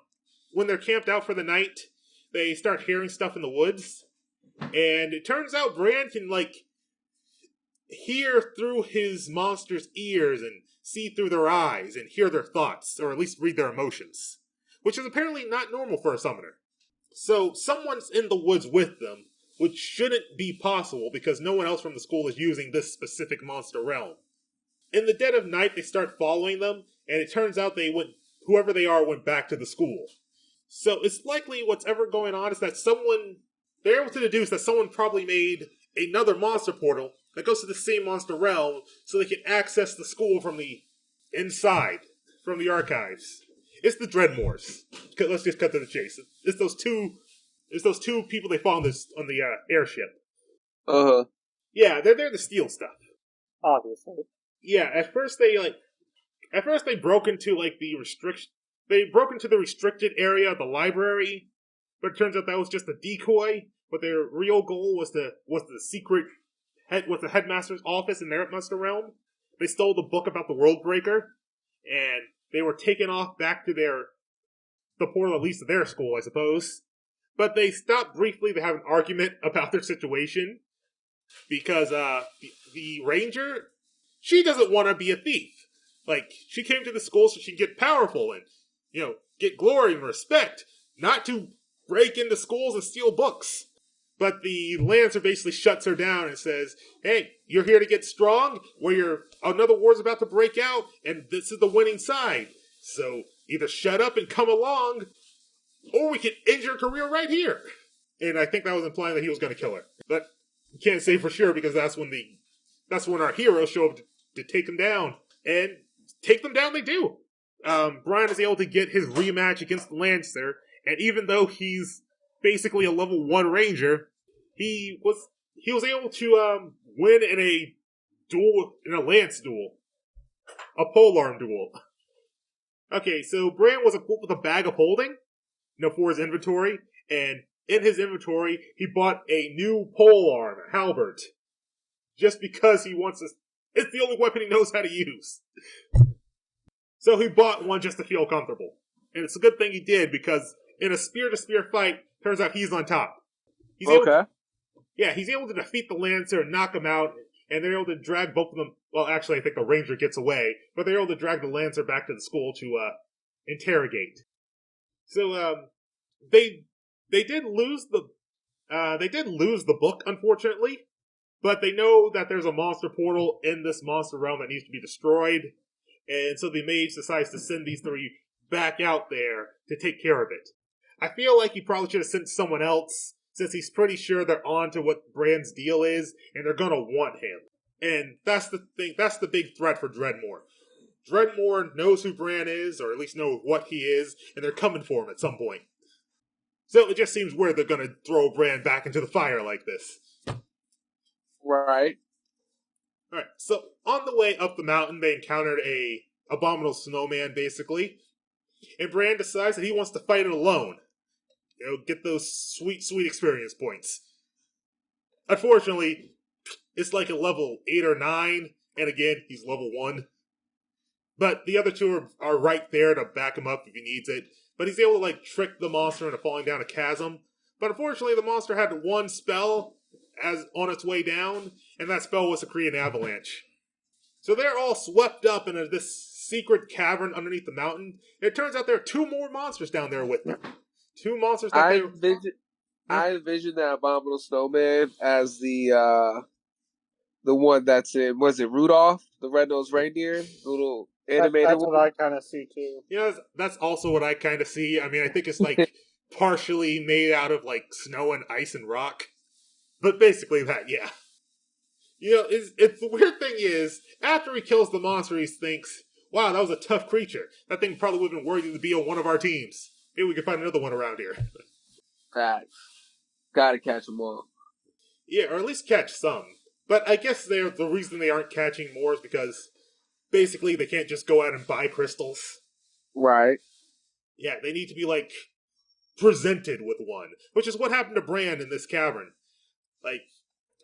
when they're camped out for the night. They start hearing stuff in the woods, And it turns out Bran can, hear through his monster's ears and see through their eyes and hear their thoughts, or at least read their emotions, which is apparently not normal for a summoner. So someone's in the woods with them, which shouldn't be possible because no one else from the school is using this specific monster realm. In the dead of night, they start following them, and it turns out whoever they are went back to the school. So it's likely what's ever going on is that they're able to deduce that someone probably made another monster portal that goes to the same monster realm so they can access the school from the inside, from the archives. It's the Dreadmores. Let's just cut to the chase. It's those two people they found on the airship. Uh-huh. Yeah, they're there to steal stuff. Obviously. Yeah, at first they broke into the restricted area of the library, but it turns out that was just a decoy. But their real goal was the headmaster's office in their monster realm. They stole the book about the World Breaker, and they were taken off back to the portal, at least to their school, I suppose. But they stopped briefly to have an argument about their situation because the ranger, she doesn't want to be a thief. She came to the school so she can get powerful and, get glory and respect, not to break into schools and steal books. But the Lancer basically shuts her down and says, hey, you're here to get strong, another war's about to break out, and this is the winning side. So either shut up and come along, or we can end your career right here. And I think that was implying that he was going to kill her. But you can't say for sure because that's when our heroes show up to take him down. And take them down they do. Brian is able to get his rematch against the Lancer, and even though he's basically a level 1 ranger, he was able to win in a lance duel. A polearm duel. Okay, so Bran was equipped with a bag of holding, for his inventory, and in his inventory, he bought a new polearm, a halberd, just because he wants it's the only weapon he knows how to use. So he bought one just to feel comfortable. And it's a good thing he did, because in a spear-to-spear fight, turns out he's on top. He's able to defeat the Lancer and knock him out, and they're able to drag both of them. Well, actually, I think the Ranger gets away, but they're able to drag the Lancer back to the school to interrogate. So they did lose the book, unfortunately, but they know that there's a monster portal in this monster realm that needs to be destroyed, and so the mage decides to send these 3 back out there to take care of it. I feel like he probably should have sent someone else, since he's pretty sure they're on to what Bran's deal is, and they're gonna want him. And that's the thing, that's the big threat for Dreadmore. Dreadmore knows who Bran is, or at least knows what he is, and they're coming for him at some point. So it just seems weird they're gonna throw Bran back into the fire like this. Right. Alright, so on the way up the mountain, they encountered a abominable snowman, basically. And Bran decides that he wants to fight it alone. Get those sweet, sweet experience points. Unfortunately, it's like a level 8 or 9, and again, he's level 1. But the other 2 are right there to back him up if he needs it. But he's able to trick the monster into falling down a chasm. But unfortunately, the monster had one spell as on its way down, and that spell was to create an avalanche. So they're all swept up into this secret cavern underneath the mountain. And it turns out there are 2 more monsters down there with them. 2 monsters that I envision that abominable snowman as the one that's in, was it Rudolph, the red-nosed reindeer? The little animated That's what I kind of see, too. Yeah, that's also what I kind of see. I mean, I think it's partially made out of snow and ice and rock. But basically that, yeah. It's the weird thing is, after he kills the monster, he thinks, wow, that was a tough creature. That thing probably would have been worthy to be on one of our teams. Maybe we can find another one around here. Facts. Gotta catch them all. Yeah, or at least catch some. But I guess the reason they aren't catching more is because basically they can't just go out and buy crystals. Right. Yeah, they need to be, presented with one. Which is what happened to Bran in this cavern.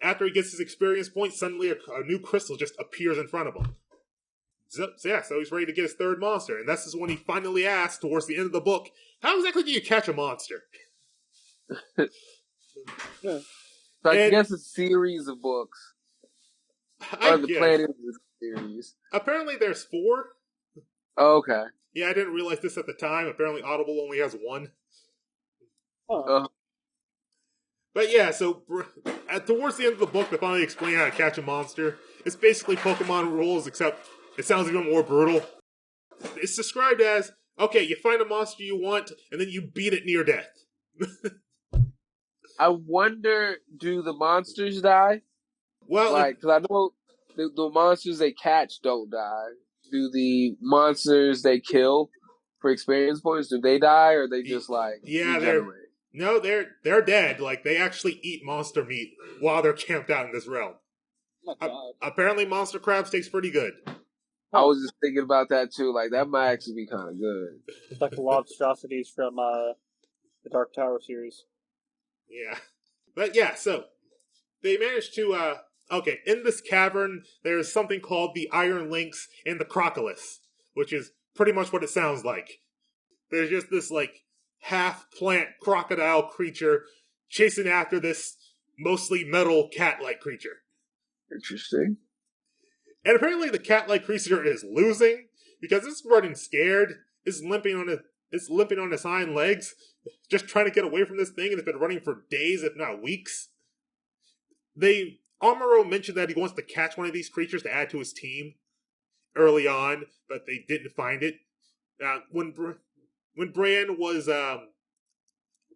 After he gets his experience point, suddenly a new crystal just appears in front of him. So he's ready to get his 3rd monster. And this is when he finally asks, towards the end of the book, how exactly do you catch a monster? So I And guess it's a series of books. I Or the guess Planet is a series. apparently there's 4. Oh, okay. Yeah, I didn't realize this at the time. Apparently, Audible only has 1. Huh. But yeah, so towards the end of the book, they finally explain how to catch a monster. It's basically Pokemon rules, except it sounds even more brutal. It's described as, okay, you find a monster you want, and then you beat it near death. I wonder, do the monsters die? Well, Like, because I know the monsters they catch don't die. Do the monsters they kill for experience points, do they die, or they just, like, yeah, regenerate? they're dead. Like, they actually eat monster meat while they're camped out in this realm. Oh, God. Apparently, monster crabs tastes pretty good. I was just thinking about that, too. Like, that might actually be kind of good. It's like the monstrosities from the Dark Tower series. Yeah. But yeah, so they managed to okay, in this cavern there's something called the Iron Lynx and the Crocodilus, which is pretty much what it sounds like. There's just this like half plant crocodile creature chasing after this mostly metal cat-like creature. Interesting. And apparently the cat-like creature is losing because it's running scared. It's limping on its hind legs, just trying to get away from this thing, and it's been running for days, if not weeks. Amuro mentioned that he wants to catch one of these creatures to add to his team early on, but they didn't find it. When Bran was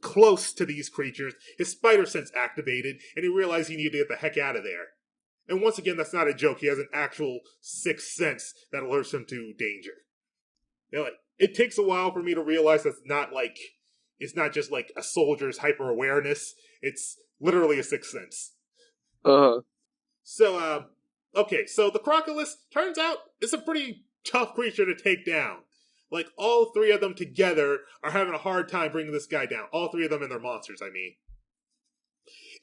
close to these creatures, his spider sense activated, and he realized he needed to get the heck out of there. And once again, that's not a joke. He has an actual sixth sense that alerts him to danger. It takes a while for me to realize that's it's not just like a soldier's hyper awareness. It's literally a sixth sense. So, okay, so the Crocodilus turns out it's a pretty tough creature to take down. Like, all 3 of them together are having a hard time bringing this guy down. All 3 of them and their monsters, I mean.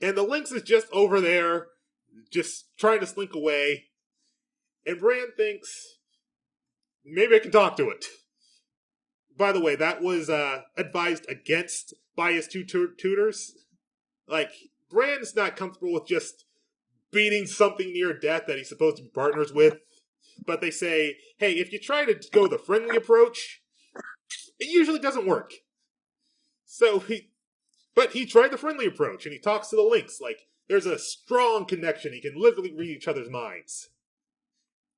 And the Lynx is just over there, just trying to slink away. And Bran thinks, maybe I can talk to it. By the way, that was advised against by his 2 tutors. Like, Bran's not comfortable with just beating something near death that he's supposed to be partners with. But they say, hey, if you try to go the friendly approach, it usually doesn't work. But he tried the friendly approach, and he talks to the Lynx. Like, there's a strong connection. He can literally read each other's minds.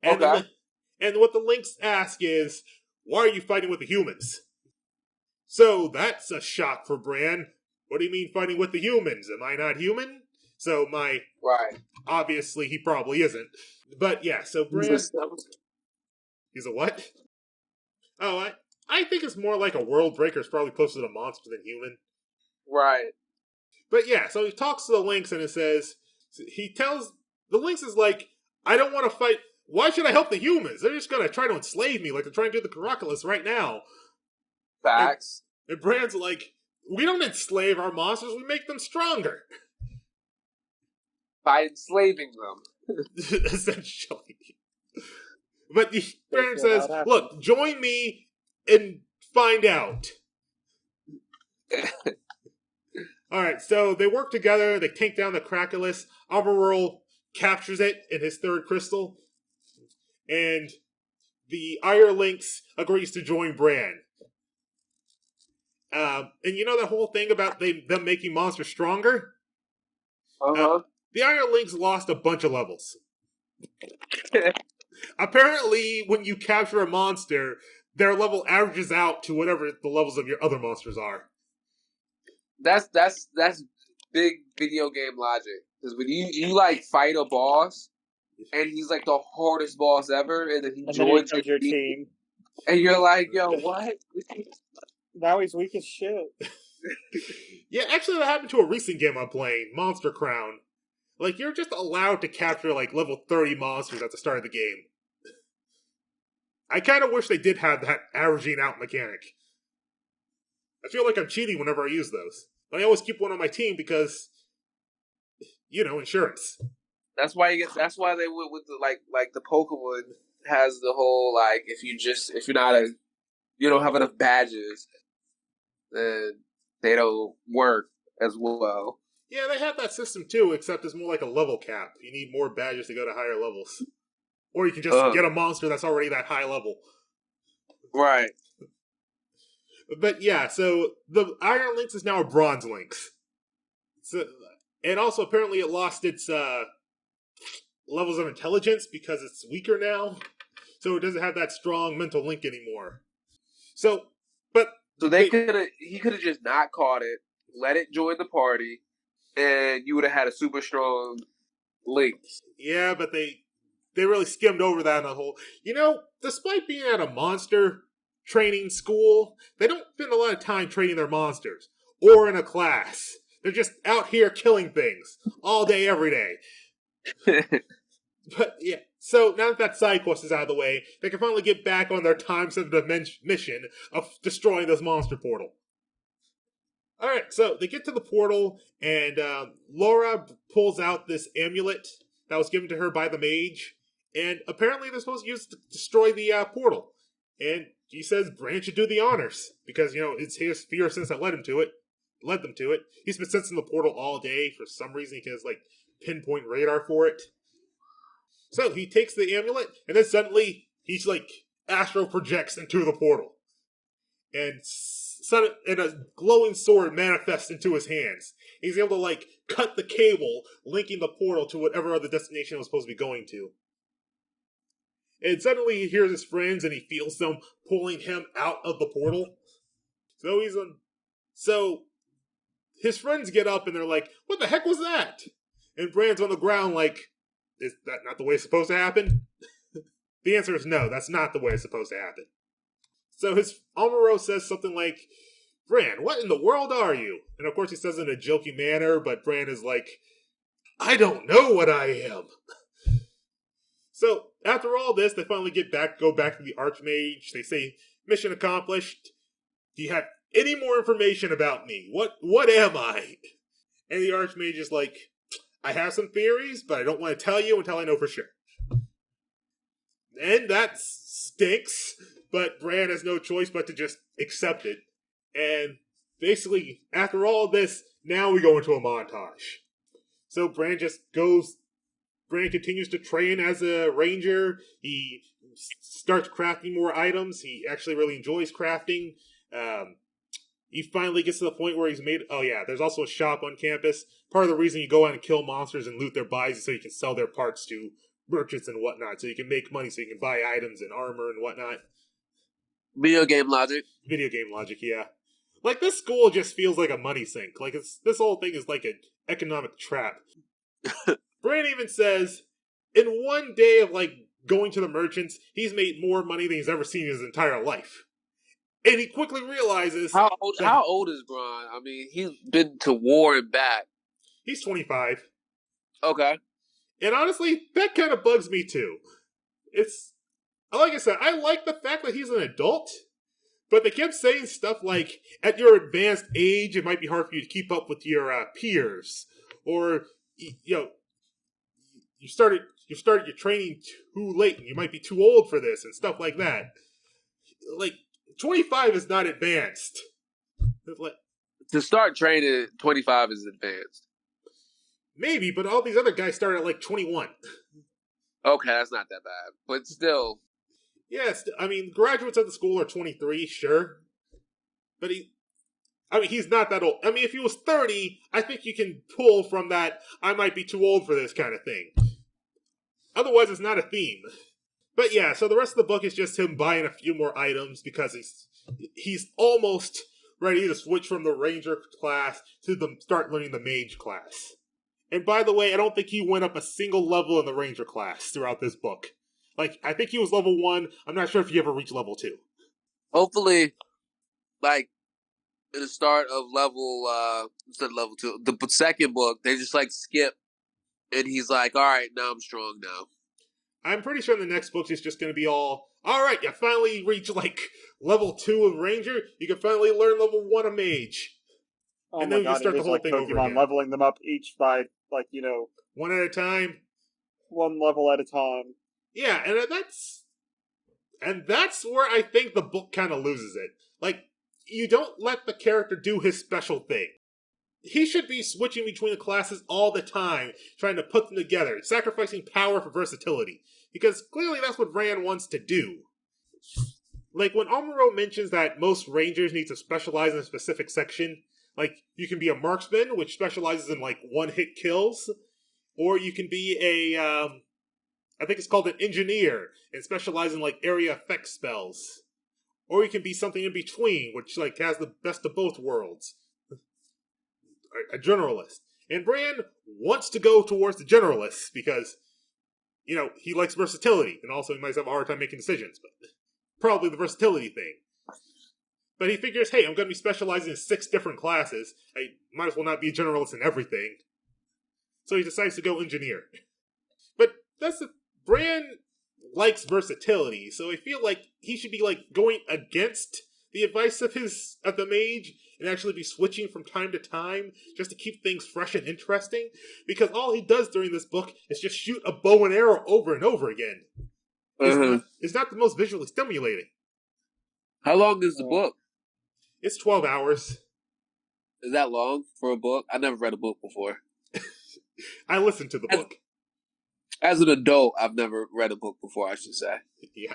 And what the Lynx ask is, why are you fighting with the humans? So that's a shock for Bran. What do you mean fighting with the humans? Am I not human? So Right. Obviously, he probably isn't. But yeah, so Bran... He's a what? Oh, I think it's more like a world breaker. It's probably closer to monster than human. Right. But yeah, so he talks to the Lynx and it says... The Lynx is like, I don't want to fight... Why should I help the humans? They're just going to try to enslave me like they're trying to do the Crocodilus right now. Facts. And Bran's like, we don't enslave our monsters, we make them stronger. By enslaving them. Essentially. But Bran says, look, join me and find out. Alright, so they work together, they take down the Crocodilus. Alberoll captures it in his 3rd crystal. And the Iron Lynx agrees to join Bran. And you know that whole thing about them making monsters stronger? The Iron Lynx lost a bunch of levels. Apparently, when you capture a monster, their level averages out to whatever the levels of your other monsters are. That's big video game logic. Because when you like fight a boss, and he's like the hardest boss ever, and then he joins your team, and you're like, yo, what? Now he's weak as shit. Yeah, actually that happened to a recent game I'm playing, Monster Crown. Like, you're just allowed to capture, like, level 30 monsters at the start of the game. I kind of wish they did have that averaging out mechanic. I feel like I'm cheating whenever I use those. But I always keep one on my team because, insurance. That's why they went with the like the Pokemon has the whole like if you don't have enough badges, then they don't work as well. Yeah, they have that system too, except it's more like a level cap. You need more badges to go to higher levels. Or you can just get a monster that's already that high level. Right. But yeah, so the Iron Lynx is now a Bronze Lynx. So, and also apparently it lost its levels of intelligence because it's weaker now. So it doesn't have that strong mental link anymore. So, but... So he could have just not caught it, let it join the party, and you would have had a super strong Lynx. Yeah, but they really skimmed over that in the whole... despite being at a monster training school, they don't spend a lot of time training their monsters. Or in a class. They're just out here killing things. All day, every day. But yeah, so now that side quest is out of the way, they can finally get back on their time-sensitive mission of destroying this monster portal. Alright, so they get to the portal, and Laura pulls out this amulet that was given to her by the mage, and apparently they're supposed to use it to destroy the portal. And he says Bran should do the honors, because, it's his fear sense that led them to it. He's been sensing the portal all day. For some reason, he has, pinpoint radar for it. So he takes the amulet, and then suddenly he's astro projects into the portal. And a glowing sword manifests into his hands. He's able to cut the cable linking the portal to whatever other destination it was supposed to be going to. And suddenly he hears his friends and he feels them pulling him out of the portal. So his friends get up and they're like, "What the heck was that?" And Bran's on the ground is that not the way it's supposed to happen? The answer is no, that's not the way it's supposed to happen. So his Amuro says something like, "Bran, what in the world are you?" And of course he says it in a jokey manner, but Bran is like, "I don't know what I am." So after all this, they finally go back to the Archmage. They say, "Mission accomplished. Do you have any more information about me? What am I?" And the Archmage is like, "I have some theories, but I don't want to tell you until I know for sure." And that stinks, but Bran has no choice but to just accept it. And basically, after all this, now we go into a montage. So Bran continues to train as a ranger. He starts crafting more items. He actually really enjoys crafting. He finally gets to the point where he's made... Oh yeah, there's also a shop on campus. Part of the reason you go out and kill monsters and loot their bodies is so you can sell their parts to merchants and whatnot. So you can make money, so you can buy items and armor and whatnot. Video game logic, yeah. This school just feels like a money sink. This whole thing is like an economic trap. Bran even says, in one day of going to the merchants, he's made more money than he's ever seen in his entire life. And he quickly realizes... How old is Bran? I mean, he's been to war and back. He's 25. Okay. And honestly, that kind of bugs me too. It's... Like I said, I like the fact that he's an adult, but they kept saying stuff like, at your advanced age, it might be hard for you to keep up with your peers. Or, you started your training too late and you might be too old for this and stuff like that. 25 is not advanced. To start training, 25 is advanced. Maybe, but all these other guys start at 21. Okay, that's not that bad. But still. Yes, I mean, graduates of the school are 23, sure. But he's not that old. I mean, if he was 30, I think you can pull from that, I might be too old for this kind of thing. Otherwise, it's not a theme. But yeah, so the rest of the book is just him buying a few more items because he's almost ready to switch from the ranger class to start learning the mage class. And by the way, I don't think he went up a single level in the ranger class throughout this book. I think he was level 1. I'm not sure if he ever reached level 2. Hopefully, in the start of instead of level 2, the second book, they just skip, and he's like, all right, now I'm strong now. I'm pretty sure in the next books it's just going to be all right, you finally reach level 2 of ranger, you can finally learn level 1 of mage. Oh and then you start the whole thing over again. Leveling them up each by, one at a time. One level at a time. Yeah, and that's where I think the book kind of loses it. You don't let the character do his special thing. he should be switching between the classes all the time, trying to put them together, sacrificing power for versatility. Because clearly that's what Rand wants to do. Like, when Amuro mentions that most rangers need to specialize in a specific section, like, you can be a marksman, which specializes in, like, one-hit kills, or you can be I think it's called an engineer, and specialize in, like, area effect spells. Or you can be something in between, which, like, has the best of both worlds. A generalist. And Bran wants to go towards the generalist, because, you know, he likes versatility, and also he might have a hard time making decisions, but probably the versatility thing. But he figures, hey, I'm going to be specializing in 6 different classes. I might as well not be a generalist in everything. So he decides to go engineer. But Bran likes versatility, so I feel like he should be, like, going against the advice of the mage and actually be switching from time to time just to keep things fresh and interesting, because all he does during this book is just shoot a bow and arrow over and over again. It's not the most visually stimulating. How long is the book? It's 12 hours. Is that long for a book? I never read a book before. I listened to the book. As an adult, I've never read a book before, I should say. Yeah.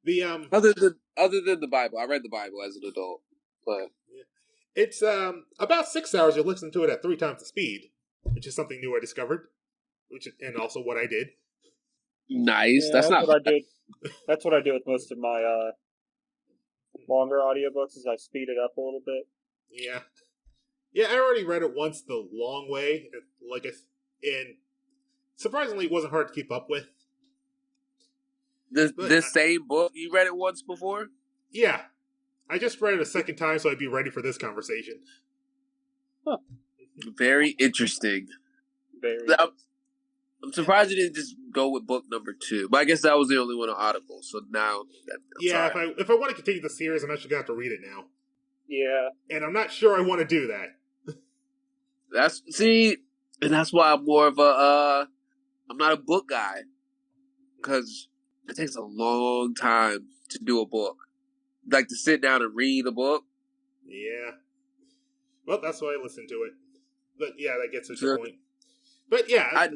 The other than the Bible. I read the Bible as an adult. But it's about 6 hours. You'll listen to it at 3 times the speed, which is something new I discovered, and also what I did. Nice. Yeah, that's what I did. That's what I do with most of my longer audiobooks, is I speed it up a little bit. Yeah. Yeah, I already read it once the long way, and surprisingly it wasn't hard to keep up with. This same book, you read it once before? Yeah. I just read it a second time so I'd be ready for this conversation. Huh. Very interesting. I'm surprised you didn't just go with book number 2. But I guess that was the only one on Audible, so now... if I want to continue the series, I'm actually going to have to read it now. Yeah. And I'm not sure I want to do that. And that's why I'm more of I'm not a book guy. Because it takes a long time to do a book. Like, to sit down and read a book. Yeah. Well, that's why I listen to it. But yeah, that gets to the point. But yeah.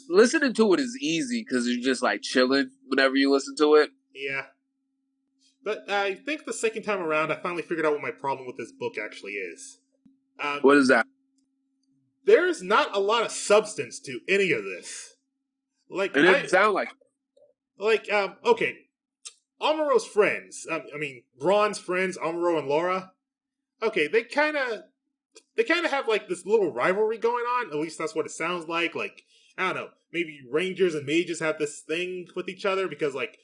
Listening to it is easy because you're just, like, chilling whenever you listen to it. Yeah. But I think the second time around, I finally figured out what my problem with this book actually is. What is that? There's not a lot of substance to any of this. Like, it didn't sound like it. Like, okay. Amuro's friends, Braun's friends, Amuro and Laura, okay, they kind of have, like, this little rivalry going on. At least that's what it sounds like. Like, I don't know, maybe rangers and mages have this thing with each other because, like,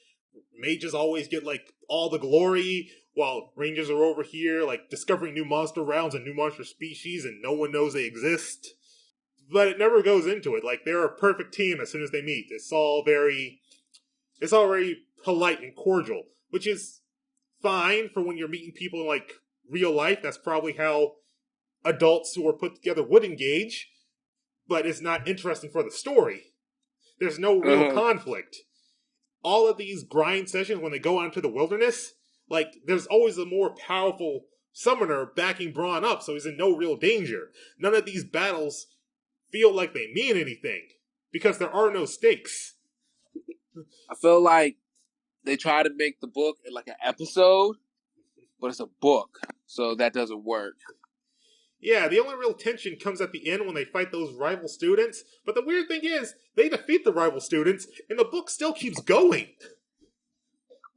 mages always get, like, all the glory, while rangers are over here, like, discovering new monster realms and new monster species, and no one knows they exist. But it never goes into it. Like, they're a perfect team as soon as they meet. It's all very polite and cordial, which is fine for when you're meeting people in, like, real life. That's probably how adults who are put together would engage, but it's not interesting for the story. There's no real conflict. All of these grind sessions, when they go out into the wilderness, like, there's always a more powerful summoner backing Braun up, so he's in no real danger. None of these battles feel like they mean anything, because there are no stakes. I feel like they try to make the book like an episode, but it's a book, so that doesn't work. Yeah, the only real tension comes at the end when they fight those rival students, but the weird thing is, they defeat the rival students, and the book still keeps going.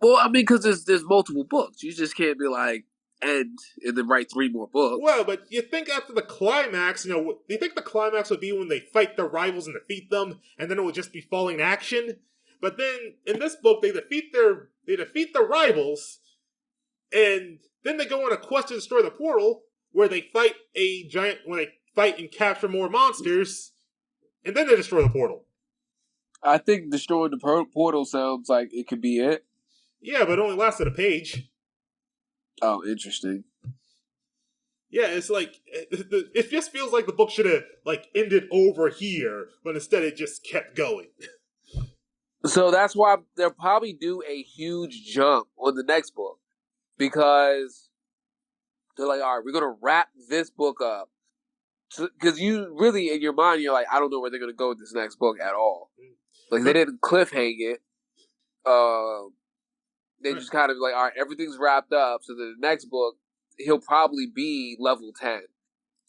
Well, I mean, because there's multiple books. You just can't be like, end, and then write 3 more books. Well, but you think after the climax, you think the climax would be when they fight their rivals and defeat them, and then it would just be falling action? But then, in this book, they defeat the rivals, and then they go on a quest to destroy the portal, where they fight and capture more monsters, and then they destroy the portal. I think destroying the portal sounds like it could be it. Yeah, but it only lasted a page. Oh, interesting. Yeah, it's like, it just feels like the book should have, like, ended over here, but instead it just kept going. So that's why they'll probably do a huge jump on the next book. Because they're like, all right, we're going to wrap this book up. Because you really, in your mind, you're like, I don't know where they're going to go with this next book at all. Like, they didn't cliffhang it. They just kind of like, all right, everything's wrapped up. So the next book, he'll probably be level 10.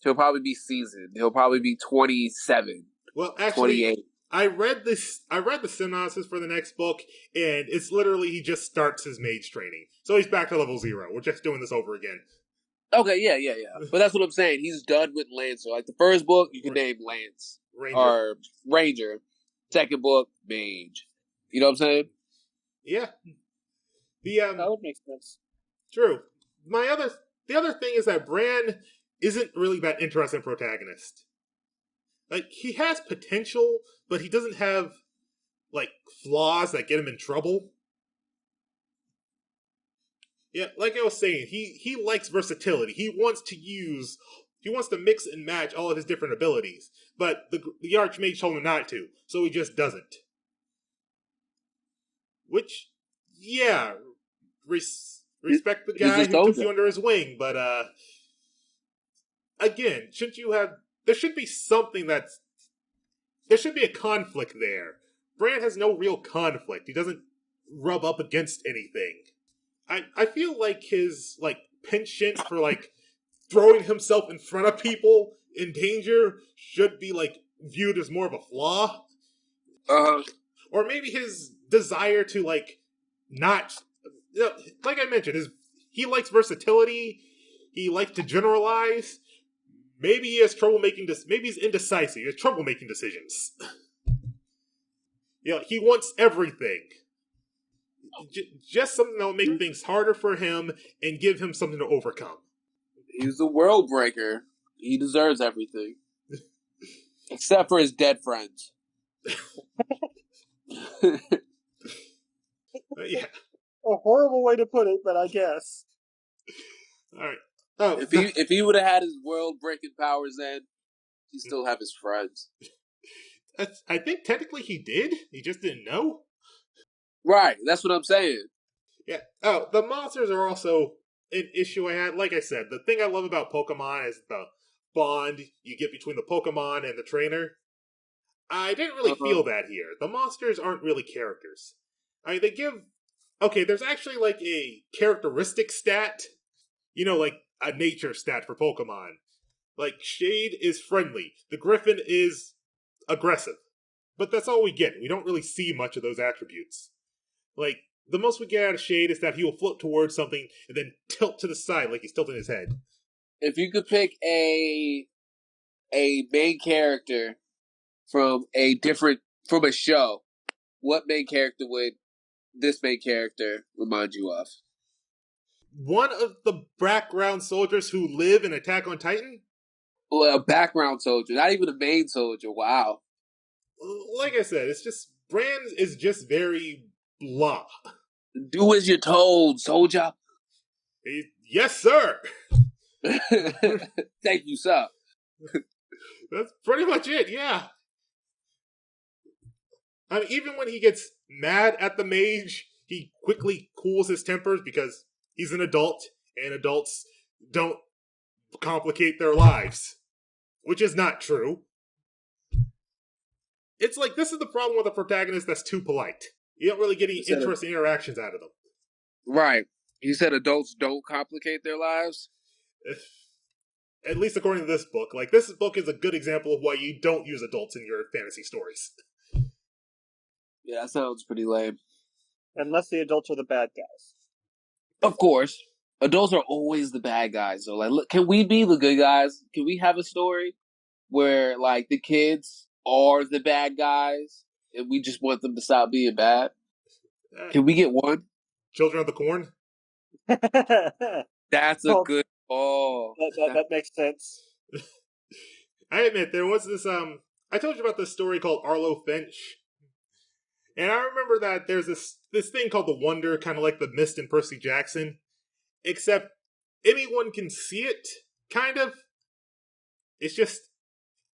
He'll probably be seasoned. He'll probably be 27. Well, actually, 28. I read the synopsis for the next book, and it's literally he just starts his mage training. So he's back to level 0. We're just doing this over again. Okay, yeah. But that's what I'm saying. He's done with Lancer. Like, the first book, you can name Lance. Ranger. Or Ranger. Second book, Mage. You know what I'm saying? Yeah. That would make sense. True. The other thing is that Bran isn't really that interesting protagonist. Like, he has potential, but he doesn't have, like, flaws that get him in trouble. Yeah, like I was saying, he likes versatility. He wants to mix and match all of his different abilities. But the Archmage told him not to, so he just doesn't. Which, yeah, respect the guy who took you under his wing, but, again, there should be something there should be a conflict there. Bran has no real conflict. He doesn't rub up against anything. I feel like his, like, penchant for, like, throwing himself in front of people in danger should be, like, viewed as more of a flaw. Or maybe his desire to, like, not... like I mentioned, he likes versatility. He likes to generalize. Maybe he has trouble making this. Maybe he's indecisive. He has trouble making decisions. He wants everything. Just something that will make things harder for him and give him something to overcome. He's a world breaker. He deserves everything. Except for his dead friends. Yeah. A horrible way to put it, but I guess. Alright. Oh, if he would have had his world breaking powers then, he'd still have his friends. I think technically he did. He just didn't know. Right, that's what I'm saying. Yeah. Oh, the monsters are also an issue I had. Like I said, the thing I love about Pokemon is the bond you get between the Pokemon and the trainer. I didn't really feel that here. The monsters aren't really characters. I mean, they give... Okay, there's actually, like, a characteristic stat. Like a nature stat for Pokemon. Like, Shade is friendly. The Griffin is aggressive. But that's all we get. We don't really see much of those attributes. Like, the most we get out of Shade is that he will float towards something and then tilt to the side like he's tilting his head. If you could pick a main character from a show, what main character would this main character remind you of? One of the background soldiers who live in Attack on Titan? Well, a background soldier, not even a main soldier. Wow. Like I said, it's just... Bran is just very... blah. Do as you're told, soldier. Yes, sir. Thank you, sir. That's pretty much it, yeah. I mean, even when he gets mad at the mage, he quickly cools his tempers because he's an adult, and adults don't complicate their lives. Which is not true. It's like, this is the problem with a protagonist that's too polite. You don't really get any interesting interactions out of them. Right. You said adults don't complicate their lives? At least according to this book. Like, this book is a good example of why you don't use adults in your fantasy stories. Yeah, that sounds pretty lame. Unless the adults are the bad guys. Of course. Adults are always the bad guys. So, like, look, can we be the good guys? Can we have a story where, like, the kids are the bad guys and we just want them to stop being bad? Can we get one? Children of the Corn? That's a good call. That makes sense. I admit, there was this, I told you about this story called Arlo Finch. And I remember that there's this thing called the Wonder, kind of like the Mist in Percy Jackson. Except anyone can see it, kind of. It's just...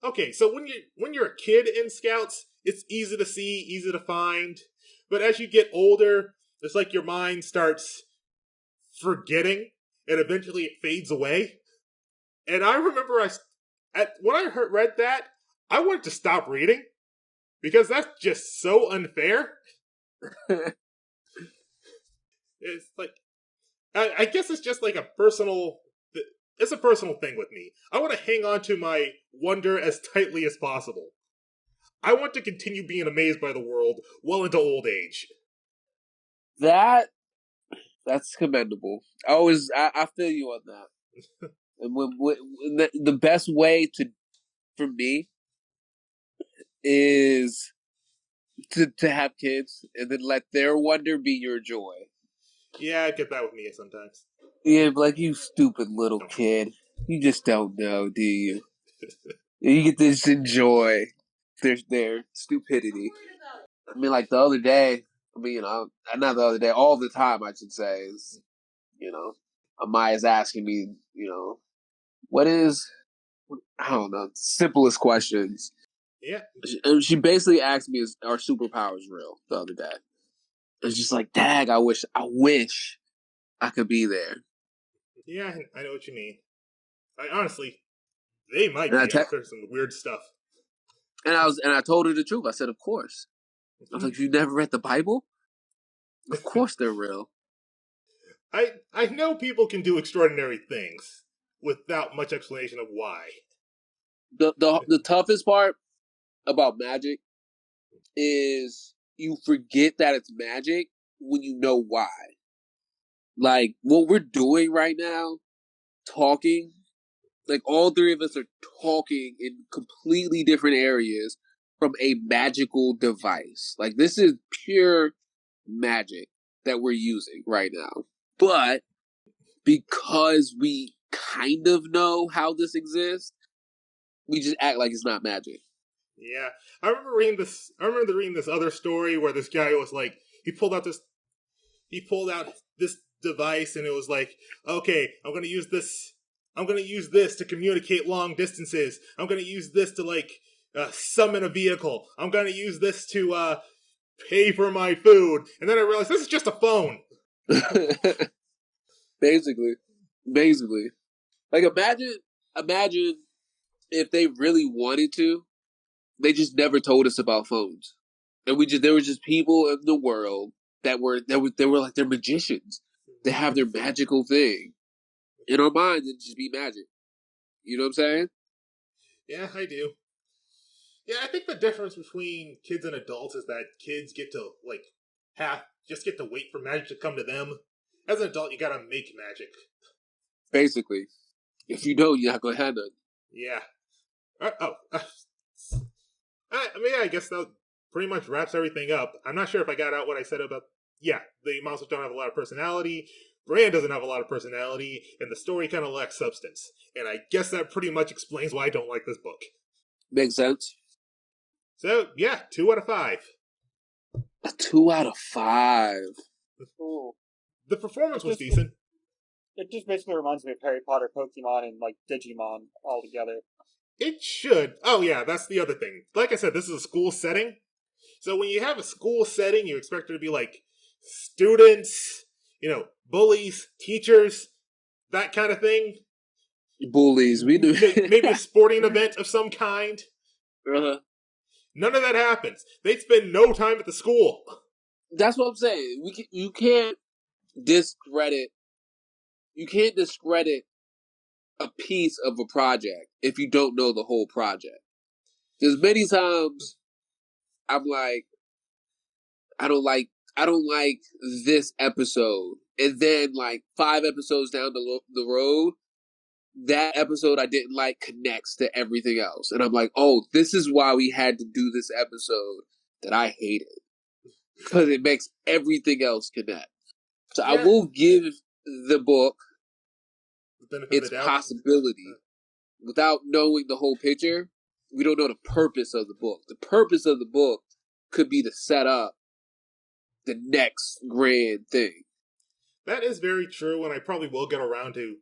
Okay, so when you're a kid in Scouts, it's easy to see, easy to find. But as you get older, it's like your mind starts forgetting, and eventually it fades away. And I remember When I read that, I wanted to stop reading because that's just so unfair. It's like I guess it's just like a personal. It's a personal thing with me. I want to hang on to my wonder as tightly as possible. I want to continue being amazed by the world well into old age. That's commendable. I feel you on that. And when the best way for me is to have kids and then let their wonder be your joy. Yeah, I get that with me sometimes. Yeah, like, you stupid little kid. You just don't know, do you? You get to just enjoy their stupidity. I mean, like the other day, not the other day, all the time, I should say, is, Amaya's asking me, what is, I don't know, simplest questions. Yeah. She basically asked me, are superpowers real, the other day? It's just like, dag, I wish I could be there. Yeah, I know what you mean. Honestly, they might And be after some weird stuff. And I told her the truth. I said, of course. I was like, you never read the Bible? Of course they're real. I know people can do extraordinary things without much explanation of why. The toughest part about magic is you forget that it's magic when you know why. Like, what we're doing right now, talking, like, all three of us are talking in completely different areas from a magical device. Like, this is pure magic that we're using right now. But because we kind of know how this exists, we just act like it's not magic. Yeah. I remember reading this other story where this guy was like, he pulled out this device and it was like, okay, I'm going to use this to communicate long distances. I'm going to use this to summon a vehicle. I'm going to use this to pay for my food. And then I realized this is just a phone. Basically. Like, imagine if they really wanted to, they just never told us about phones. And there were just people in the world that were like, they're magicians. They have their magical thing. In our minds, it'd just be magic. You know what I'm saying? Yeah, I do. Yeah, I think the difference between kids and adults is that kids get to get to wait for magic to come to them. As an adult, you gotta make magic. Basically. If you don't, you're not gonna have none. Yeah. I guess that pretty much wraps everything up. I'm not sure if I got out what I said about... Yeah, the monsters don't have a lot of personality, Bran doesn't have a lot of personality, and the story kind of lacks substance. And I guess that pretty much explains why I don't like this book. Makes sense. So, yeah, 2 out of 5. A 2 out of 5. Ooh. The performance was decent. It just basically reminds me of Harry Potter, Pokemon, and Digimon all together. It should. Oh yeah, that's the other thing. Like I said, this is a school setting. So when you have a school setting, you expect there to be students, bullies, teachers, that kind of thing. Bullies, we do. Maybe a sporting event of some kind. Uh-huh. None of that happens. They'd spend no time at the school. That's what I'm saying. You can't discredit a piece of a project if you don't know the whole project. There's many times I'm like, I don't like this episode, and then 5 episodes down the road, that episode I didn't like connects to everything else, and I'm like, oh, this is why we had to do this episode that I hated, because it makes everything else connect. So yeah. I will give the book its possibility. Without knowing the whole picture, we don't know the purpose of the book. The purpose of the book could be to set up the next grand thing. That is very true, and I probably will get around to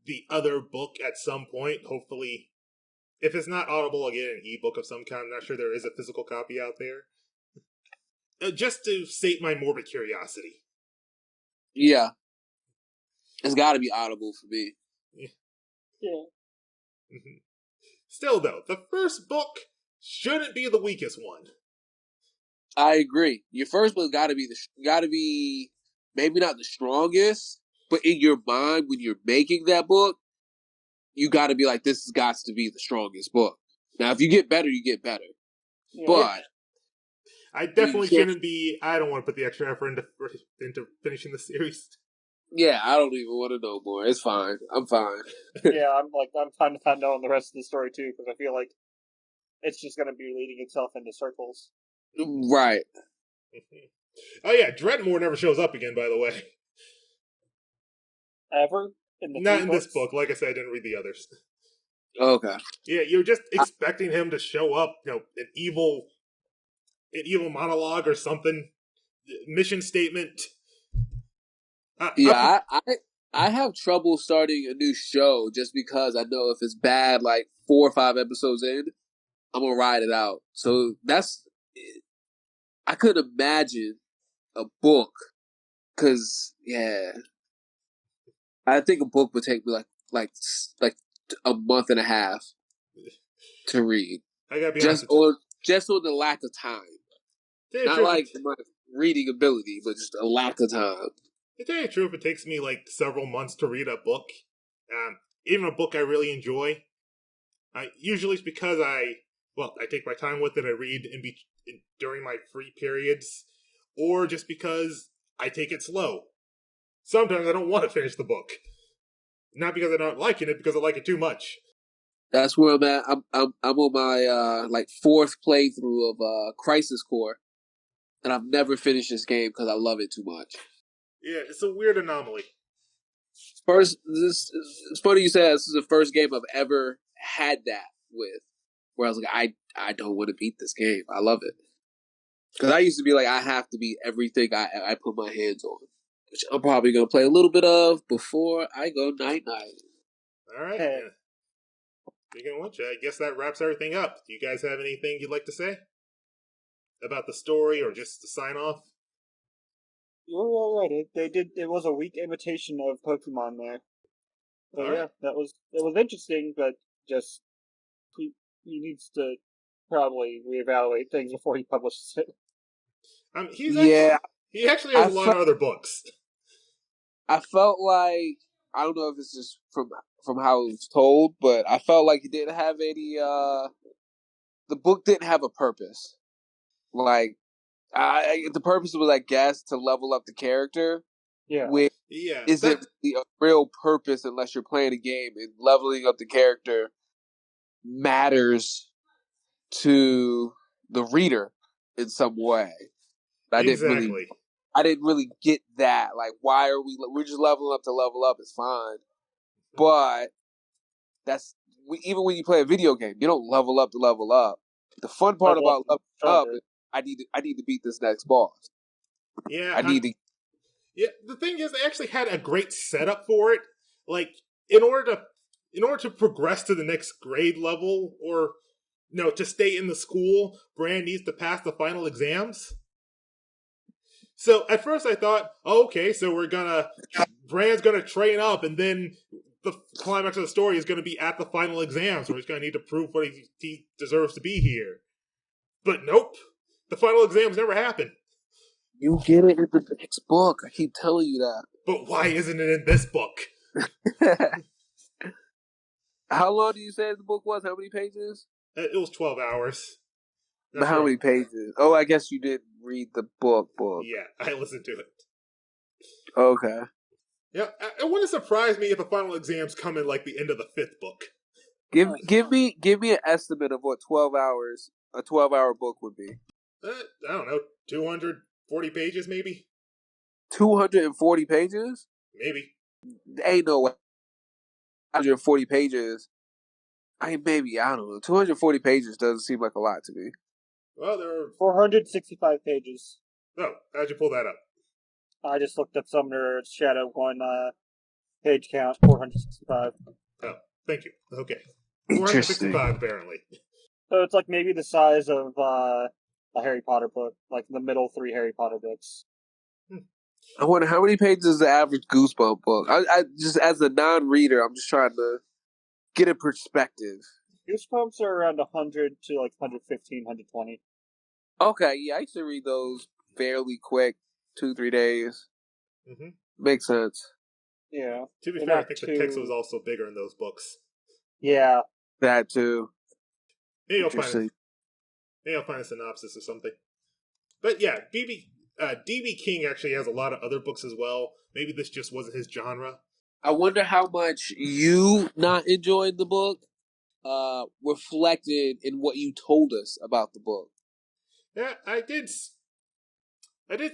the other book at some point. Hopefully, if it's not Audible, I'll get an ebook of some kind. I'm not sure there is a physical copy out there. Just to sate my morbid curiosity. Yeah. It's got to be Audible for me. Yeah. Mm-hmm. Still, though, the first book shouldn't be the weakest one. I agree. Your first book got to be maybe not the strongest, but in your mind when you're making that book, you got to be like, this has got to be the strongest book. Now, if you get better, you get better. Yeah. But I definitely shouldn't be. I don't want to put the extra effort into finishing the series. Yeah, I don't even want to know more. It's fine. I'm fine. Yeah, I'm fine with not knowing the rest of the story too, because I feel like it's just going to be leading itself into circles. Right. Oh yeah, Dreadmore never shows up again. By the way, Ever not in this book. Like I said, I didn't read the others. Okay. Yeah, you're just expecting him to show up. An evil monologue or something. Mission statement. Yeah, I have trouble starting a new show just because I know if it's bad, like 4 or 5 episodes in, I'm gonna ride it out. So I could imagine a book, because I think a book would take me like a month and a half to read. I gotta be just on the lack of time, not like my reading ability, but just a lack of time. To tell you the truth, it takes me like several months to read a book. Even a book I really enjoy. Usually it's because I take my time with it. I read during my free periods, or just because I take it slow. Sometimes I don't want to finish the book, not because I'm not liking it, because I like it too much. That's where I'm at. I'm on my 4th playthrough of Crisis Core, and I've never finished this game because I love it too much. Yeah, it's a weird anomaly. It's funny you said this is the first game I've ever had that with, where I was like, I don't want to beat this game. I love it. Because I used to be like, I have to beat everything I put my hands on, which I'm probably going to play a little bit of before I go night-night. All right. Yeah. Speaking of which, I guess that wraps everything up. Do you guys have anything you'd like to say about the story, or just to sign off? You're all right. It was a weak imitation of Pokemon there. So All yeah, right. it was interesting, but just he needs to probably reevaluate things before he publishes it. He actually has a lot of other books. I felt like, I don't know if it's just from how it was told, but I felt like it didn't have any. The book didn't have a purpose. Like, the purpose was, I guess, to level up the character. Yeah. Which isn't really a real purpose unless you're playing a game, and leveling up the character matters to the reader in some way. I didn't really get that. Like, why are we're just leveling up to level up? It's fine, but even when you play a video game, you don't level up to level up. The fun part about leveling up is I need to beat this next boss. Yeah, I need to. Yeah, the thing is, they actually had a great setup for it. Like, in order to progress to the next grade level, or to stay in the school, Bran needs to pass the final exams. So at first I thought, okay, so Bran's gonna train up, and then the climax of the story is gonna be at the final exams, where he's gonna need to prove what he deserves to be here. But nope, the final exams never happen. You get it in the next book. I keep telling you that. But why isn't it in this book? How long do you say the book was? How many pages? It was 12 hours. But how many pages? Oh, I guess you did read the book. Yeah, I listened to it. Okay. Yeah, it wouldn't surprise me if the final exams come in like the end of the 5th book. Give me an estimate of what 12 hours a 12-hour book would be. I don't know, 240 pages maybe? 240 pages? Maybe. Ain't no way. 140 pages. I don't know. 240 pages doesn't seem like a lot to me. Well, there are 465 pages. Oh, how'd you pull that up? I just looked up Summoner Shadow 1 page count, 465. Oh, thank you. Okay. 465, apparently. So it's like maybe the size of a Harry Potter book, like the middle 3 Harry Potter books. I wonder how many pages is the average Goosebump book? I just, as a non-reader, I'm just trying to get a perspective. Goosebumps are around 100 to like 115, 120. Okay, yeah, I used to read those fairly quick, 2-3 days. Mm-hmm. Makes sense. Yeah. To be They're fair, I not think the too... text was also bigger in those books. Yeah. That too. Maybe Interesting. I'll find a synopsis or something. But yeah, D.B. King actually has a lot of other books as well. Maybe this just wasn't his genre. I wonder how much you not enjoying the book reflected in what you told us about the book. Yeah, I did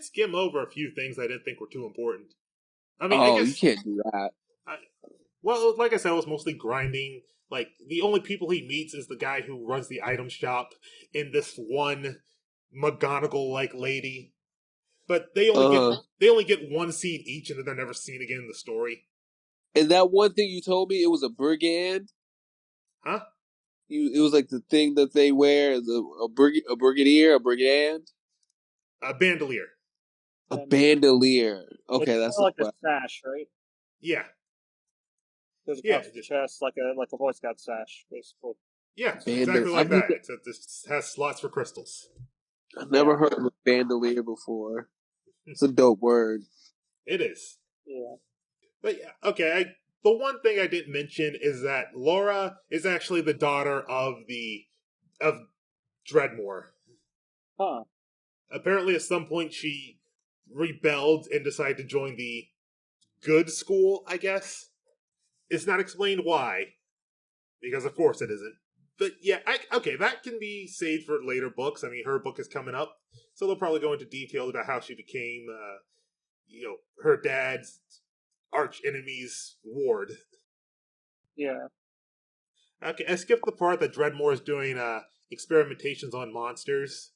skim over a few things I didn't think were too important. I mean, I You guess can't do that. well, like I said, it was mostly grinding. Like the only people he meets is the guy who runs the item shop in this one McGonagall-like lady. But they only get one scene each, and then they're never seen again in the story. And that one thing you told me, it was a brigand. Huh? It was like the thing that they wear is a brigadier, a brigand, A bandolier. a bandolier. Okay, it's that's like a sash, right? Yeah. There's a Yeah, cuff chest, like a Boy Scout sash, basically. Yeah, exactly like that. Except this has slots for crystals. I've never heard of a bandolier before. It's a dope word. It is. Yeah. But yeah, okay. The one thing I didn't mention is that Laura is actually the daughter of Dreadmore. Huh. Apparently, at some point, she rebelled and decided to join the good school, I guess. It's not explained why, because of course it isn't. But yeah, okay, that can be saved for later books. I mean, her book is coming up, so they'll probably go into detail about how she became, her dad's arch enemy's ward. Yeah. Okay, I skipped the part that Dreadmore is doing experimentations on monsters.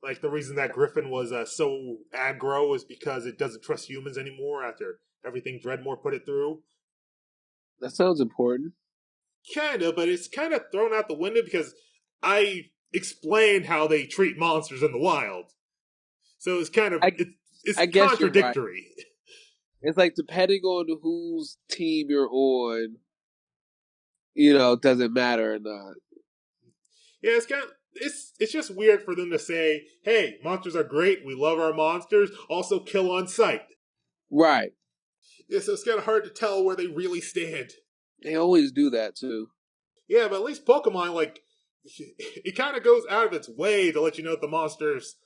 Like, the reason that Griffin was so aggro is because it doesn't trust humans anymore after everything Dreadmore put it through. That sounds important. Kind of, but it's kind of thrown out the window because I explained how they treat monsters in the wild. So it's kind of, it's contradictory. Right. It's like, depending on whose team you're on, doesn't matter or not. Yeah, it's kind of, it's just weird for them to say, hey, monsters are great, we love our monsters, also kill on sight. Right. Yeah, so it's kind of hard to tell where they really stand. They always do that, too. Yeah, but at least Pokemon, like, it kind of goes out of its way to let you know that the monsters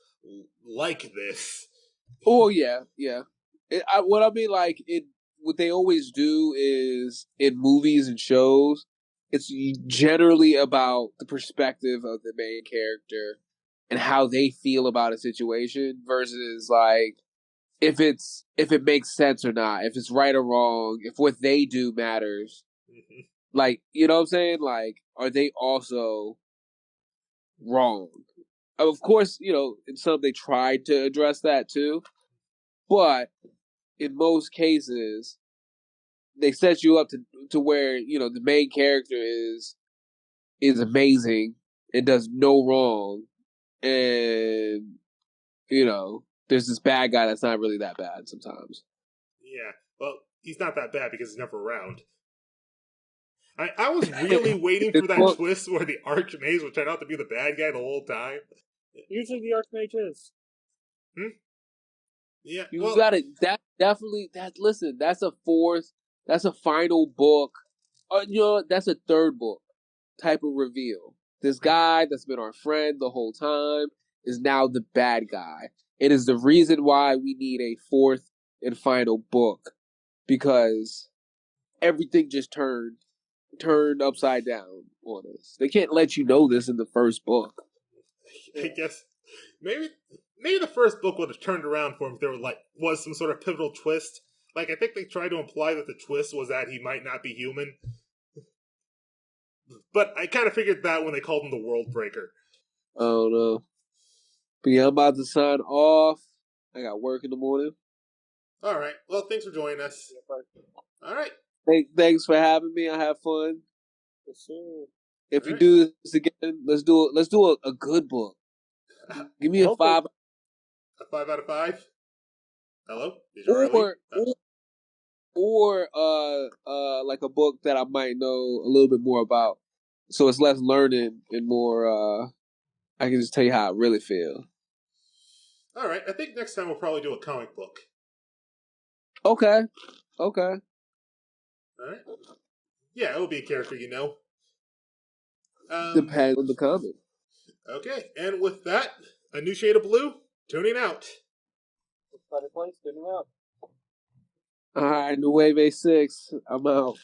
like this. Oh, yeah. What they always do is, in movies and shows, it's generally about the perspective of the main character and how they feel about a situation versus, like, if it makes sense or not, if it's right or wrong, if what they do matters. Mm-hmm. Like, you know what I'm saying? Like, are they also wrong? Of course, in some they tried to address that too, but in most cases, they set you up to where the main character is amazing and does no wrong, and there's this bad guy that's not really that bad sometimes. Yeah, well, he's not that bad because he's never around. I was really waiting for that twist where the Archmage would turn out to be the bad guy the whole time. Usually the Archmage is. Yeah, you got it. That definitely. Listen. That's a final book. That's a third book type of reveal. This guy that's been our friend the whole time is now the bad guy. It is the reason why we need a fourth and final book, because everything just turned upside down on us. They can't let you know this in the first book. I guess maybe the first book would have turned around for him if there was some sort of pivotal twist. Like, I think they tried to imply that the twist was that he might not be human. But I kind of figured that when they called him the World Breaker. I don't know. But yeah, I'm about to sign off. I got work in the morning. All right. Well, thanks for joining us. All right. Thanks for having me. I have fun. If you do this again, let's do a good book. Give me a 5. A 5 out of 5? Hello? Or like a book that I might know a little bit more about. So it's less learning and more. I can just tell you how I really feel. All right, I think next time we'll probably do a comic book. Okay. All right. Yeah, it will be a character you know. Depends on the comic. Okay, and with that, A New Shade of Blue, tuning out. Better place, tuning out. All right, Nueve 6. I'm out.